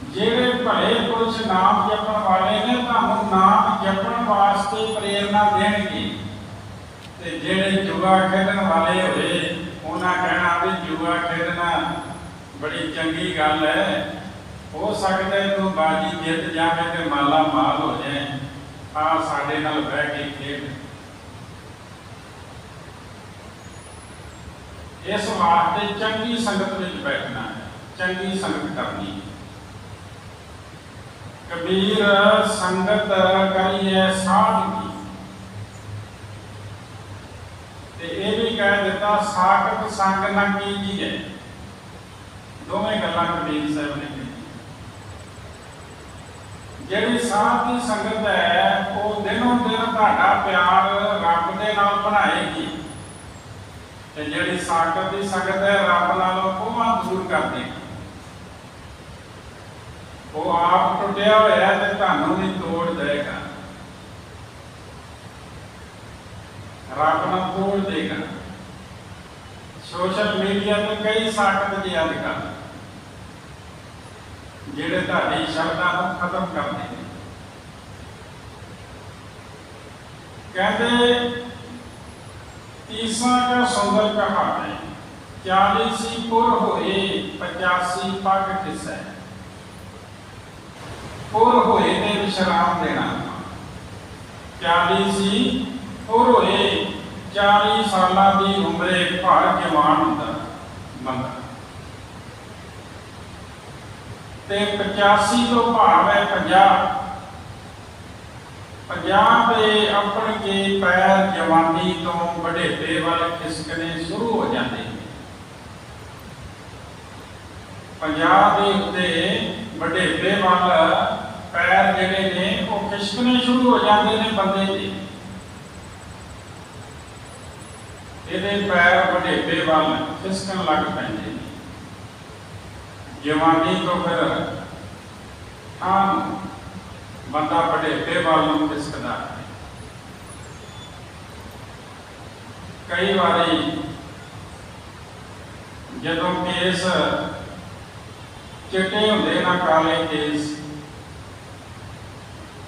ਜਿਹੜੇ ਭਲੇ ਪੁਰਸ਼ ਨਾਮ ਜਪਣ ਵਾਲੇ ਨੇ ਤੁਹਾਨੂੰ ਨਾਮ ਜਪਣ ਵਾਸਤੇ ਪ੍ਰੇਰਨਾ ਦੇਣਗੇ, ਤੇ ਜਿਹੜੇ ਜੂਆ ਖੇਡਣ ਵਾਲੇ ਹੋਏ ਉਹਨਾਂ ਕਹਿਣਾ ਵੀ ਜੂਆ ਖੇਡਣਾ ਬੜੀ ਚੰਗੀ ਗੱਲ ਹੈ, ਹੋ ਸਕਦਾ ਤੂੰ ਬਾਜੀ ਜਿੱਤ ਜਾਵੇਂ ਤੇ ਮਾਲਾ ਮਾਲ ਹੋ ਜਾਏ, ਆ ਸਾਡੇ ਨਾਲ ਬਹਿ ਕੇ ਖੇਡ। ਇਸ ਵਾਸਤੇ ਚੰਗੀ ਸੰਗਤ ਵਿੱਚ ਬੈਠਣਾ ਹੈ, ਚੰਗੀ ਸੰਗਤ ਕਰਨੀ ਹੈ। ਕਬੀਰ ਸੰਗਤ ਕਰੀਏ ਸਾਧ ਕੀ, ਤੇ ਇਹ ਵੀ ਕਹਿ ਦਿੱਤਾ ਸਾਖਤ ਸੰਗ ਨਾ ਕੀਜੀਏ। ਦੋਵੇਂ ਗੱਲਾਂ ਕਬੀਰ ਸਾਹਿਬ ਨੇ ਕਹੀ। ਜਿਹੜੀ ਸਾਧ ਦੀ ਸੰਗਤ ਹੈ ਉਹ ਦਿਨੋਂ ਦਿਨ ਤੁਹਾਡਾ ਪਿਆਰ ਰੱਬ ਦੇ ਨਾਲ ਬਣਾਏਗੀ, ਤੇ ਜਿਹੜੀ ਸਾਖਤ ਦੀ ਸੰਗਤ ਹੈ ਰੱਬ ਨਾਲੋਂ ਕੋਹਾਂ ਦੂਰ ਕਰ ਦੇਗੀ। ਉਹ ਆਪ ਟੁੱਟਿਆ ਹੋਇਆ ਤੇ ਤੁਹਾਨੂੰ ਵੀ ਤੋੜ ਦੇਗਾ, ਰੱਬ ਨਾਲ ਤੋੜ ਦੇਗਾ। ਸੋਸ਼ਲ ਮੀਡੀਆ ਤੇ ਕਈ ਸਾਖਤ ਜੀ ਅੱਜ ਕੱਲ੍ਹ ਜਿਹੜੇ ਤੁਹਾਡੀ ਸ਼ਰਧਾ ਨੂੰ ਖਤਮ ਕਰਦੇ ਨੇ। ਕਹਿੰਦੇ ਤੀਸਾ ਕਾ ਸੁੰਦਰ ਕਹਾਵੇ 40 ਪੁਰ ਹੋਏ 85 ਪੱਗ ਕਿਸੈ। ਪੁਰ ਹੋਏ ਤੇ ਵਿਸ਼ਰਾਮ ਦੇਣਾ। 40 ਪੁਰ ਹੋਏ 40 ਸਾਲਾਂ ਦੀ ਉਮਰੇ ਭਰ ਜਵਾਨ ਹੁੰਦਾ ਬੰਦਾ, ਤੇ 85 ਤੋਂ ਭਾਵ ਹੈ 50। 50 ਦੇ ਆਪਣ ਕੇ ਪੈਰ ਜਵਾਨੀ ਤੋਂ ਬੁਢੇਪੇ ਵੱਲ ਖਿਸਕਣੇ ਸ਼ੁਰੂ ਹੋ ਜਾਂਦੇ ਨੇ। 50 ਦੇ ਉੱਤੇ ਬੁਢੇਪੇ ਵੱਲ ਪੈਰ ਜਿਹੜੇ ਨੇ ਉਹ ਖਿਸਕਣੇ ਸ਼ੁਰੂ ਹੋ ਜਾਂਦੇ ਨੇ ਬੰਦੇ ਦੇ। ਇਹਦੇ ਪੈਰ ਬੁਢੇਪੇ ਵੱਲ ਖਿਸਕਣ ਲੱਗ ਪੈਂਦੇ ਨੇ। ਜਵਾਨੀ ਤੋਂ ਫਿਰ ਆਮ ਬੰਦਾ ਬੁਢੇਪੇ ਵੱਲ ਨੂੰ ਖਿਸਕਦਾ ਹੈ। ਕਈ ਵਾਰੀ ਜਦੋਂ ਕੇਸ ਚਿੱਟੇ ਹੁੰਦੇ ਨਾ ਕਾਲੇ ਕੇਸ,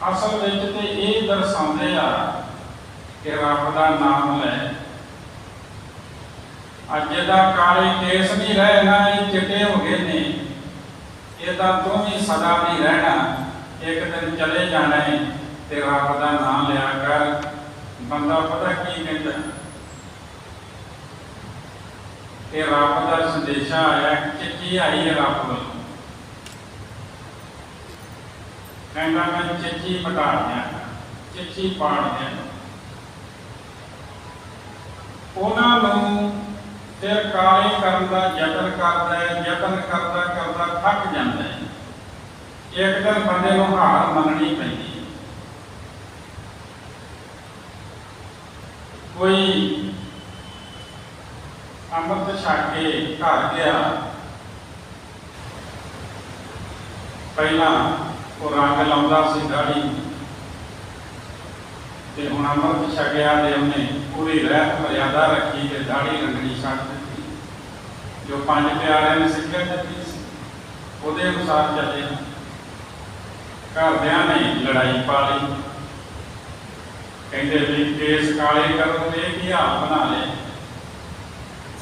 ਅਸਲ ਵਿੱਚ ਤੇ ਇਹ ਦਰਸਾਉਂਦੇ ਆ ਕਿ ਰੱਬ ਦਾ ਨਾਮ ਲੈ। ਅੱਜ ਦਾ ਕਾਲੇ ਕੇਸ ਨਹੀਂ ਰਹੇ ਨਾ, ਇਹ ਚਿੱਟੇ ਹੋ ਗਏ ਨੇ। ਇਹ ਤਾਂ ਤੂੰ ਵੀ ਸਦਾ ਨਹੀਂ ਰਹਿਣਾ, ਇੱਕ ਦਿਨ ਚਲੇ ਜਾਣਾ ਹੈ, ਤੇ ਰੱਬ ਦਾ ਨਾਮ ਲਿਆ ਕਰ। ਬੰਦਾ ਪਤਾ ਕੀ ਕਹਿੰਦਾ, ਕਿ ਰੱਬ ਦਾ ਸੰਦੇਸ਼ਾ ਆਇਆ, ਚਿੱਠੀ ਆਈ ਹੈ ਰੱਬ ਵੱਲੋਂ, ਕਹਿੰਦਾ ਮੈਂ ਚਿੱਠੀ ਪਟਾ ਦਿਆਂ, ਚਿੱਠੀ ਪਾੜ ਦਿਆਂ। ਉਹਨਾਂ ਨੂੰ ਫਿਰ ਕਾਲੇ ਕਰਨ ਦਾ ਯਤਨ ਕਰਦਾ ਹੈ, ਯਤਨ ਕਰਦਾ ਕਰਦਾ ਥੱਕ ਜਾਂਦਾ ਹੈ। ਇੱਕ ਦਿਨ ਬੰਦੇ ਨੂੰ ਹਾਰ ਮੰਨਣੀ ਪੈਂਦੀ ਹੈ। ਕੋਈ ਅੰਮ੍ਰਿਤ ਛਕ ਕੇ ਘਰ ਗਿਆ, ਪਹਿਲਾਂ ਉਹ ਰੰਗ ਲਾਉਂਦਾ ਸੀ ਦਾੜੀ, ਤੇ ਹੁਣ ਅੰਮ੍ਰਿਤ ਛਕਿਆ ਤੇ ਉਹਨੇ ਪੂਰੀ ਰਹਿਤ ਮਰਿਆਦਾ ਰੱਖੀ ਤੇ ਦਾੜੀ ਰੰਗਣੀ ਛੱਡ ਦਿੱਤੀ। ਜੋ 5 ਪਿਆਰਿਆਂ ਨੇ ਸਿੱਖਿਆ ਦਿੱਤੀ ਸੀ ਉਹਦੇ ਅਨੁਸਾਰ ਚੱਲੇ। ਘਰਦਿਆਂ ਨੇ ਲੜਾਈ ਪਾ ਲਈ, ਕਹਿੰਦੇ ਵੀ ਕੇਸ ਕਾਲੇ ਕਰੋ ਤੇ ਕੀ ਹਾਲ ਬਣਾ ਲਿਆ।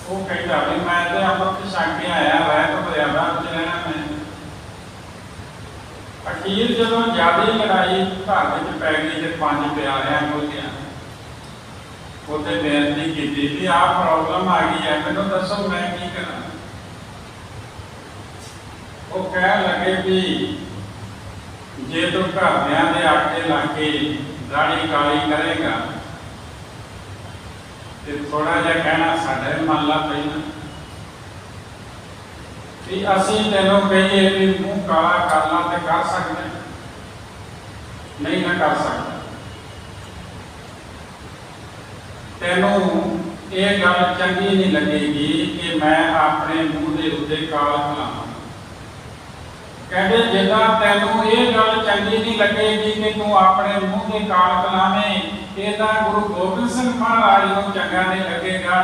ਉਹ ਕਹਿੰਦਾ ਵੀ ਮੈਂ ਤੇ ਅੰਮ੍ਰਿਤ ਛਕ ਕੇ ਆਇਆ, ਰਹਿਤ ਮਰਿਆਦਾ ਵਿੱਚ ਰਹਿਣਾ ਮੈਂ। ਅਖੀਰ ਜਦੋਂ ਜ਼ਿਆਦਾ ਲੜਾਈ ਘਰ ਵਿੱਚ ਪੈ ਗਈ ਤੇ 5 ਪਿਆਰਿਆਂ ਕੋਲ ਗਿਆ, ਉਹਦੇ ਬੇਨਤੀ ਕੀਤੀ ਵੀ ਆਹ ਪ੍ਰੋਬਲਮ ਆ ਗਈ ਹੈ, ਮੈਨੂੰ ਦੱਸੋ ਮੈਂ ਕੀ ਕਰਾਂ। ਉਹ ਕਹਿਣ ਲੱਗੇ ਵੀ ਜੇ ਤੂੰ ਘਰਦਿਆਂ ਦੇ ਆਟੇ ਲਾ ਕੇ ਦਾੜੀ ਕਾਲੀ ਕਰੇਗਾ ਤੇ ਥੋੜਾ ਜਿਹਾ ਕਹਿਣਾ ਸਾਡਾ ਵੀ ਮੰਨ ਲਾ ਪਹਿਲਾਂ ਵੀ ਅਸੀਂ ਤੈਨੂੰ ਕਹੀਏ ਵੀ ਮੂੰਹ ਕਾਲਾ ਕਰ ਲਾ ਤੇ ਕਰ ਸਕਦੇ ਨਹੀਂ ਨਾ ਕਰ ਸਕਦਾ। ਤੈਨੂੰ ਇਹ ਗੱਲ ਚੰਗੀ ਨਹੀਂ ਲੱਗੇਗੀ ਕਿ ਮੈਂ ਆਪਣੇ ਮੂੰਹ ਦੇ ਉੱਤੇ ਕਾਲ ਖਲਾਵਾਂ। ਕਹਿੰਦੇ ਜਿੱਦਾਂ ਤੈਨੂੰ ਇਹ ਗੱਲ ਚੰਗੀ ਨਹੀਂ ਲੱਗੇਗੀ ਕਿ ਤੂੰ ਆਪਣੇ ਮੂੰਹ ਦੇ ਕਾਲ ਖਲਾਵੇਂ, ਇਹ ਤਾਂ ਗੁਰੂ ਗੋਬਿੰਦ ਸਿੰਘ ਮਹਾਰਾਜ ਨੂੰ ਚੰਗਾ ਨਹੀਂ ਲੱਗੇਗਾ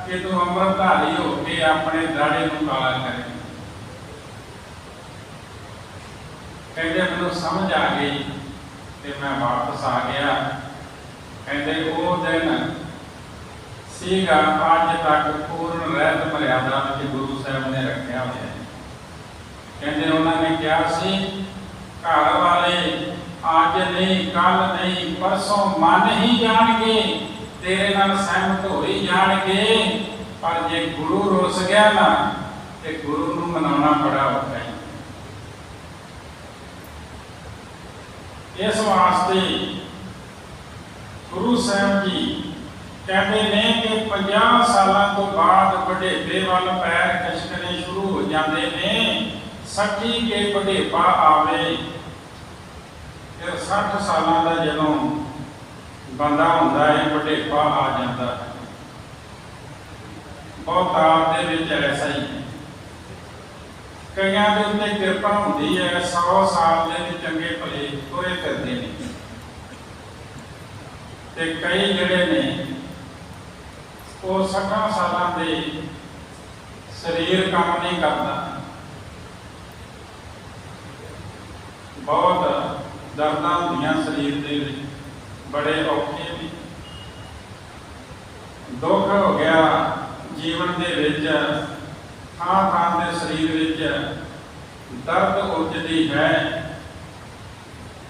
ਕਿ ਤੂੰ ਅੰਮ੍ਰਿਤਧਾਰੀ ਹੋ ਕੇ ਆਪਣੇ ਦਾੜੇ ਨੂੰ ਕਾਲਾ ਕਰੇ। ਕਹਿੰਦੇ ਮੈਨੂੰ ਸਮਝ ਆ ਗਈ ਤੇ ਮੈਂ ਵਾਪਸ ਆ ਗਿਆ। ਕਹਿੰਦੇ ਉਹ ਦਿਨ ਸੀਗਾ ਅੱਜ ਤੱਕ ਪੂਰਨ ਰਹਿਤ ਮਰਿਆਦਾ ਵਿੱਚ ਗੁਰੂ ਸਾਹਿਬ ਨੇ ਰੱਖਿਆ ਹੋਇਆ। ਕਹਿੰਦੇ ਉਹਨਾਂ ਨੇ ਕਿਹਾ ਸੀ ਘਰ ਵਾਲੇ ਅੱਜ ਨਹੀਂ, ਕੱਲ ਨਹੀਂ, ਪਰਸੋਂ ਮੰਨ ਹੀ ਜਾਣਗੇ, ਤੇਰੇ ਨਾਲ ਸਹਿਮਤ ਹੋ ਹੀ ਜਾਣਗੇ, ਪਰ ਜੇ ਗੁਰੂ ਰੁੱਸ ਗਿਆ ਨਾ ਤੇ ਗੁਰੂ ਨੂੰ ਮਨਾਉਣਾ ਬੜਾ ਔਖਾ ਹੈ। ਇਸ ਵਾਸਤੇ ਗੁਰੂ ਸਾਹਿਬ ਜੀ ਕਹਿੰਦੇ ਨੇ ਕਿ 50 ਸਾਲਾਂ ਤੋਂ ਬਾਅਦ ਵਡੇਪੇ ਵੱਲ ਪੈਰ ਖਿਸਕਣੇ ਸ਼ੁਰੂ ਹੋ ਜਾਂਦੇ ਨੇ। ਸੱਚੀ ਕੇ ਵਡੇਪਾ ਆਵੇ, ਫਿਰ 60 ਸਾਲਾਂ ਦਾ ਜਦੋਂ ਬੰਦਾ ਹੁੰਦਾ ਹੈ ਵਡੇਪਾ ਆ ਜਾਂਦਾ ਹੈ। ਬਹੁਤਾਤ ਦੇ ਵਿੱਚ ਐਸਾ ਹੀ ਹੈ। ਕਈਆਂ ਦੇ ਉੱਤੇ ਕਿਰਪਾ ਹੁੰਦੀ ਹੈ, 100 ਸਾਲ ਦੇ ਵਿੱਚ ਚੰਗੇ ਭਲੇ ਤੁਰੇ ਫਿਰਦੇ ਨੇ, ਤੇ ਕਈ ਜਿਹੜੇ ਨੇ ਉਹ 60 ਸਾਲਾਂ ਦੇ ਸਰੀਰ ਕੰਮ ਨਹੀਂ ਕਰਦਾ। ਬਹੁਤ ਦਰਦਾਂ ਹੁੰਦੀਆਂ ਸਰੀਰ ਦੇ ਵਿੱਚ, ਬੜੇ ਔਖੇ ਵੀ ਦੁੱਖ ਹੋ ਗਿਆ ਜੀਵਨ ਦੇ ਵਿੱਚ। ਥਾਂ ਥਾਂ ਦੇ ਸਰੀਰ ਵਿੱਚ ਦਰਦ ਉਪਜਦੀ ਹੈ।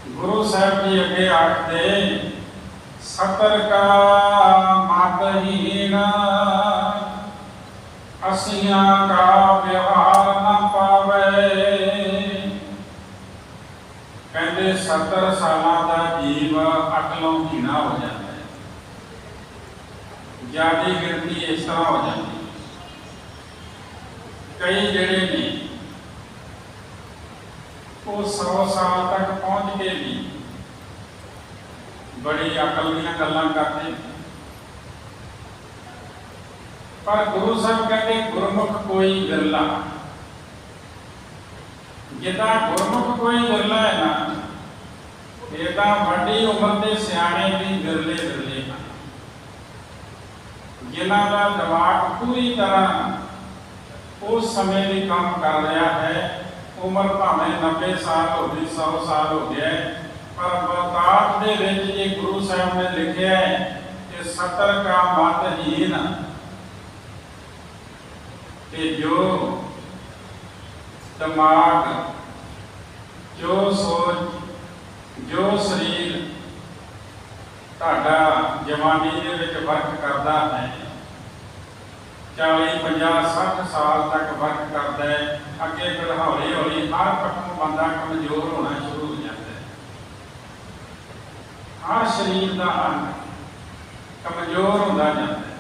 ਗੁਰੂ ਸਾਹਿਬ ਜੀ ਅੱਗੇ ਆਖਦੇ ਸਤਰ ਕਾ ਮਤਹੀਨ ਅਸੀਆਂ ਕਾ ਵਿਵਹਾਰ ਨਾ ਪਾਵੇ। ਕਹਿੰਦੇ 70 ਸਾਲਾਂ ਦਾ ਜੀਵ ਅਕਲੋਂ ਹੀਣਾ ਹੋ ਜਾਂਦਾ ਹੈ। ਜਿਆਦੀ ਗਿਣਤੀ ਇਸ ਤਰ੍ਹਾਂ ਹੋ ਜਾਂਦੀ ਹੈ। ਕਈ ਜਿਹੜੇ ਨੇ ਉਹ 100 ਸਾਲ ਤੱਕ ਪਹੁੰਚ ਕੇ ਵੀ ਬੜੀ ਅਕਲ ਦੀਆਂ ਗੱਲਾਂ ਕਰਦੇ, ਪਰ ਗੁਰੂ ਸਾਹਿਬ ਕਹਿੰਦੇ ਗੁਰਮੁਖ ਕੋਈ ਵਿਰਲਾ। ਜਿੱਦਾਂ ਗੁਰਮੁਖ ਕੋਈ ਵਿਰਲਾ ਹੈ ਨਾ, ਇਹ ਤਾਂ ਵੱਡੀ ਉਮਰ ਦੇ ਸਿਆਣੇ ਵੀ ਵਿਰਲੇ ਵਿਰਲੇ ਹਨ, ਜਿਨ੍ਹਾਂ ਦਾ ਦਿਮਾਗ ਪੂਰੀ ਤਰ੍ਹਾਂ ਉਸ ਸਮੇਂ ਲਈ ਕੰਮ ਕਰ ਰਿਹਾ ਹੈ। ਉਮਰ ਭਾਵੇਂ 90 ਸਾਲ ਹੋ ਗਈ, 100 ਸਾਲ ਹੋ ਗਿਆ, ਪਰ ਬਹੁਤਾਤ ਦੇ ਵਿੱਚ ਜੇ ਗੁਰੂ ਸਾਹਿਬ ਨੇ ਲਿਖਿਆ ਹੈ ਕਿ 70 ਕਾ ਮਤਹੀਨ, ਕਿ ਜੋ ਦਿਮਾਗ, ਜੋ ਸੋਚ, ਜੋ ਸਰੀਰ ਤੁਹਾਡਾ ਜਵਾਨੀ ਦੇ ਵਿੱਚ ਵਰਕ ਕਰਦਾ ਹੈ, 40, 50, 60 ਸਾਲ ਤੱਕ ਵਰਕ ਕਰਦਾ ਹੈ, ਅੱਗੇ ਫਿਰ ਹੌਲੀ ਹੌਲੀ ਹਰ ਪੱਖੋਂ ਬੰਦਾ ਕਮਜ਼ੋਰ ਹੋਣਾ ਸ਼ੁਰੂ ਹੋ ਜਾਂਦਾ ਹੈ। ਹਰ ਸਰੀਰ ਦਾ ਅੰਗ ਕਮਜ਼ੋਰ ਹੁੰਦਾ ਜਾਂਦਾ ਹੈ।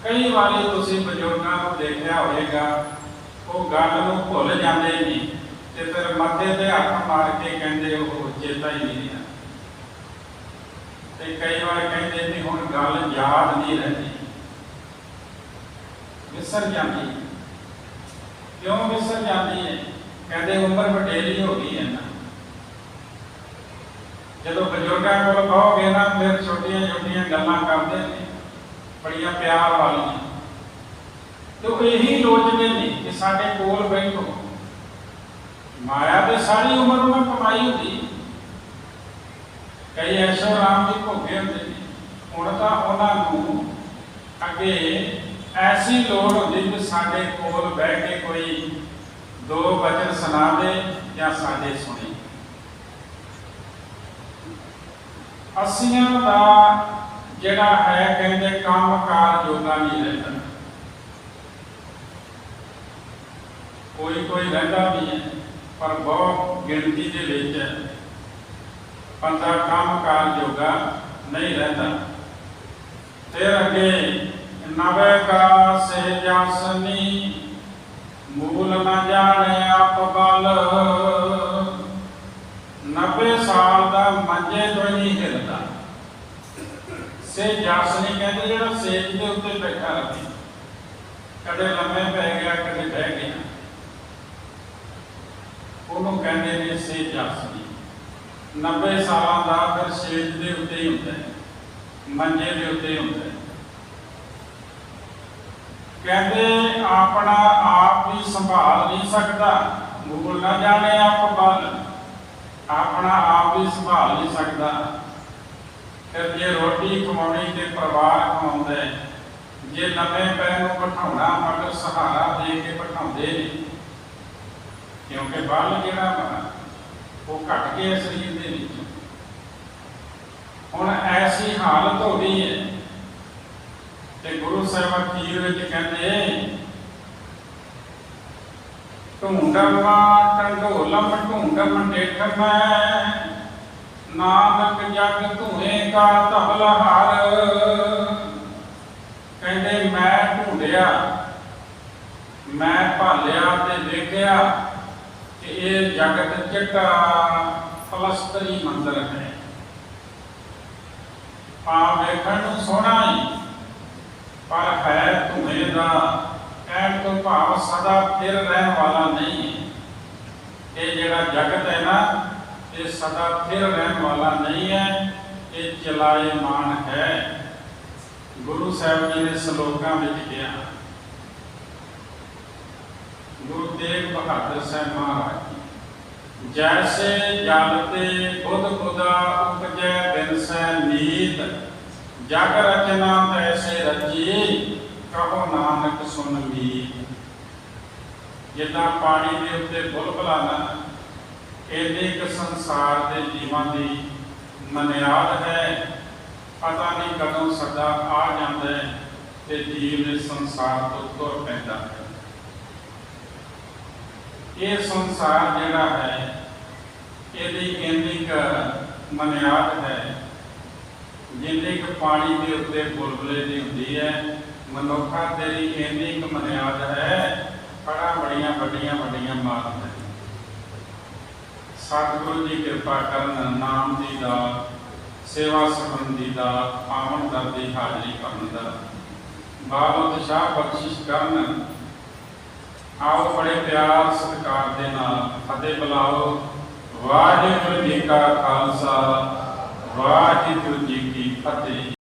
ਕਈ ਵਾਰੀ ਤੁਸੀਂ ਬਜ਼ੁਰਗਾਂ ਨੂੰ ਦੇਖਿਆ ਹੋਵੇਗਾ, ਉਹ ਗੱਲ ਨੂੰ ਭੁੱਲ ਜਾਂਦੇ ਨੇ ਤੇ ਫਿਰ ਮੱਥੇ ਤੇ ਹੱਥ ਮਾਰ ਕੇ ਕਹਿੰਦੇ ਉਹ ਚੇਤਾ ਹੀ ਨਹੀਂ ਰਿਹਾ, ਤੇ ਕਈ ਵਾਰ ਕਹਿੰਦੇ ਵੀ ਹੁਣ ਗੱਲ ਯਾਦ ਨਹੀਂ ਰਹਿੰਦੀ, ਵਿਸਰ ਜਾਂਦੀ। ਕਿਉਂ ਵਿਸਰ ਜਾਂਦੀ ਹੈ? ਕਹਿੰਦੇ ਉਮਰ ਵਡੇਰੀ ਹੋ ਗਈ ਹੈ ਨਾ। ਜਦੋਂ ਬਜ਼ੁਰਗਾਂ ਕੋਲ ਕਹੋਗੇ ਨਾ, ਫਿਰ ਛੋਟੀਆਂ ਛੋਟੀਆਂ ਗੱਲਾਂ ਕਰਦੇ ਨੇ, ਬੜੀਆਂ ਪਿਆਰ ਵਾਲੀਆਂ, ਤੇ ਉਹ ਇਹੀ ਲੋਚਦੇ ਨੇ ਕਿ ਸਾਡੇ ਕੋਲ ਬੈਠੋ। ਮਾਇਆ ਤੇ ਸਾਰੀ ਉਮਰ ਉਹਨਾਂ ਕਮਾਈ ਹੁੰਦੀ। ਕਈ ਐਸ਼ੋ ਆਰਾਮ ਦੇ ਭੋਗੇ ਹੁੰਦੇ ਨੇ, ਹੁਣ ਤਾਂ ਉਹਨਾਂ ਨੂੰ ਅੱਗੇ ਐਸੀ ਲੋੜ ਹੁੰਦੀ ਕਿ ਸਾਡੇ ਕੋਲ ਬਹਿ ਕੇ ਕੋਈ 2 ਵਚਨ ਸੁਣਾ ਦੇ ਜਾਂ ਸਾਡੇ ਸੁਣੇ। ਅਸੀਆਂ ਦਾ ਜਿਹੜਾ ਹੈ ਕਹਿੰਦੇ ਕੰਮਕਾਰ ਜੋਗਾ ਨਹੀਂ ਰਹਿੰਦਾ। ਕੋਈ ਰਹਿੰਦਾ ਵੀ ਹੈ, ਪਰ ਬਹੁਤ ਗਿਣਤੀ ਦੇ ਵਿੱਚ ਬੰਦਾ ਕੰਮਕਾਰ ਜੋਗਾ ਨਹੀਂ ਰਹਿੰਦਾ। ਫਿਰ ਅੱਗੇ ਨਵੇਂ ਕਾ ਸੇ ਜਾਸਨੀ ਮੂਲ ਨਾ ਜਾਣੇ ਆਪ ਬਲ। 90 ਸਾਲ ਦਾ ਮੰਜੇ ਤੋਂ ਨਹੀਂ ਹਿਲਦਾ। ਸੇ ਜਾਸਨੀ ਕਹਿੰਦੇ ਜਿਹੜਾ ਸੇਜ ਦੇ ਉੱਤੇ ਬੈਠਾ ਰਹੇ, ਕਦੇ ਲੰਮੇ ਪੈ ਗਿਆ, ਕਦੇ ਬਹਿ ਗਿਆ, ਉਹਨੂੰ ਕਹਿੰਦੇ ਨੇ ਸੇ ਜਾਸਨੀ। 90 ਸਾਲਾਂ ਦਾ ਫਿਰ ਸੇਜ ਦੇ ਉੱਤੇ ਹੀ ਹੁੰਦਾ ਹੈ, ਮੰਜੇ ਦੇ ਉੱਤੇ ਹੀ ਹੁੰਦਾ ਹੈ। ਕਹਿੰਦੇ ਆਪਣਾ ਆਪ ਵੀ ਸੰਭਾਲ ਨਹੀਂ ਸਕਦਾ, ਭੂਲ ਨਾ ਜਾਣੇ ਆਪ ਬਲ, ਆਪਣਾ ਆਪ ਵੀ ਸੰਭਾਲ ਨਹੀਂ ਸਕਦਾ। ਫਿਰ ਜੇ ਰੋਟੀ ਕਮਾਉਣੀ ਤੇ ਪਰਿਵਾਰ ਕਮਾਉਂਦਾ, ਜੇ ਨਵੇਂ ਪੈਰ ਨੂੰ ਬਿਠਾਉਣਾ ਮਗਰ ਸਹਾਰਾ ਦੇ ਕੇ ਬਿਠਾਉਂਦੇ ਨੇ, ਕਿਉਂਕਿ ਬਲ ਜਿਹੜਾ ਵਾ ਉਹ ਘਟ ਗਿਆ ਸਰੀਰ ਦੇ ਵਿੱਚ। ਹੁਣ ਐਸੀ ਹਾਲਤ ਹੋ ਗਈ ਹੈ ਤੇ ਗੁਰੂ ਸਾਹਿਬ ਅਖੀਰ ਵਿੱਚ ਕਹਿੰਦੇ ਢੂੰਡਮਾ ਢੰਡੋਲਮ ਢੂੰਡਮ ਡੇਠ ਮੈਂ, ਨਾਨਕ ਜਗ ਧੂਏ ਕਾ ਧਵਲ ਹਰ। ਕਹਿੰਦੇ ਮੈਂ ਢੂੰਡਿਆ, ਮੈਂ ਭਾਲਿਆ ਤੇ ਵੇਖਿਆ ਕਿ ਇਹ ਜਗਤ ਚਿੱਟਾ ਪਲਸਤਰੀ ਮੰਦਰ ਹੈ, ਭਾਵੇਂ ਵੇਖਣ ਨੂੰ ਸੋਹਣਾ ਹੀ ਪਰ ਹੈ ਧੂਏ ਦਾ। ਕਹਿਣ ਤੋਂ ਭਾਵ ਸਦਾ ਫਿਰ ਰਹਿਣ ਵਾਲਾ ਨਹੀਂ ਹੈ। ਇਹ ਜਿਹੜਾ ਜਗਤ ਹੈ ਨਾ, ਇਹ ਸਦਾ ਫਿਰ ਰਹਿਣ ਵਾਲਾ ਨਹੀਂ ਹੈ, ਇਹ ਚਲਾਇਮਾਨ ਹੈ। ਗੁਰੂ ਸਾਹਿਬ ਜੀ ਨੇ ਸ਼ਲੋਕਾਂ ਵਿੱਚ ਕਿਹਾ, ਗੁਰੂ ਤੇਗ ਬਹਾਦਰ ਸਾਹਿਬ ਮਹਾਰਾਜ, ਜੈਸੇ ਜਲ ਤੇ ਬੁੱਧ ਬੁੱਧਾ ਉਪਜੈ ਬਿਨਸੈ ਨੀਤ, ਜਗ ਰਚਨਾ ਤੈਸੇ ਰਚੀ, ਕਹੋ ਨਾਨਕ ਸੁਨ ਮੀਤ। ਜਿੱਦਾਂ ਪਾਣੀ ਦੇ ਉੱਤੇ ਬੁਲਬੁਲਾ ਨਾ, ਇਹਦੇ ਇੱਕ ਸੰਸਾਰ ਦੇ ਜੀਵਾਂ ਦੀ ਮਨਿਆਦ ਹੈ। ਪਤਾ ਨਹੀਂ ਕਦੋਂ ਸਦਾ ਆ ਜਾਂਦਾ ਹੈ ਤੇ ਜੀਵ ਇਸ ਸੰਸਾਰ ਤੋਂ ਤੁਰ ਪੈਂਦਾ ਹੈ। ਇਹ ਸੰਸਾਰ ਜਿਹੜਾ ਹੈ ਇਹਦੀ ਇੰਨੀ ਕੁ ਮਨਿਆਦ ਹੈ ਜਿੰਨੀ ਕੁ ਪਾਣੀ ਦੇ ਉੱਤੇ ਬੁਲਬੁਲੇ ਦੀ ਹੁੰਦੀ ਹੈ। ਮਨੁੱਖਾ ਤੇਰੀ ਇੰਨੀ ਕੁ ਮਨਿਆਦ ਹੈ, ਬੜਾ ਬੜੀਆਂ ਵੱਡੀਆਂ ਵੱਡੀਆਂ ਮਾਰਤ ਹੈ। ਸਤਿਗੁਰੂ ਜੀ ਕਿਰਪਾ ਕਰਨ, ਨਾਮ ਦੀ ਦਾਤ, ਸੇਵਾ ਸੰਬੰਧੀ ਦਾ, ਪਾਵਨ ਦਰ ਦੀ ਹਾਜ਼ਰੀ ਕਰਨ ਦਾ, ਬਾਬਤ ਸ਼ਾਹ ਬਖਸ਼ਿਸ਼ ਕਰਨ। ਆਓ ਬੜੇ ਪਿਆਰ ਸਤਿਕਾਰ ਦੇ ਨਾਲ ਫਤਿਹ ਬੁਲਾਓ। ਵਾਹਿਗੁਰੂ ਜੀ ਕਾ ਖਾਲਸਾ, ਵਾਹਿਗੁਰੂ ਜੀ ਕੀ ਫਤਿਹ।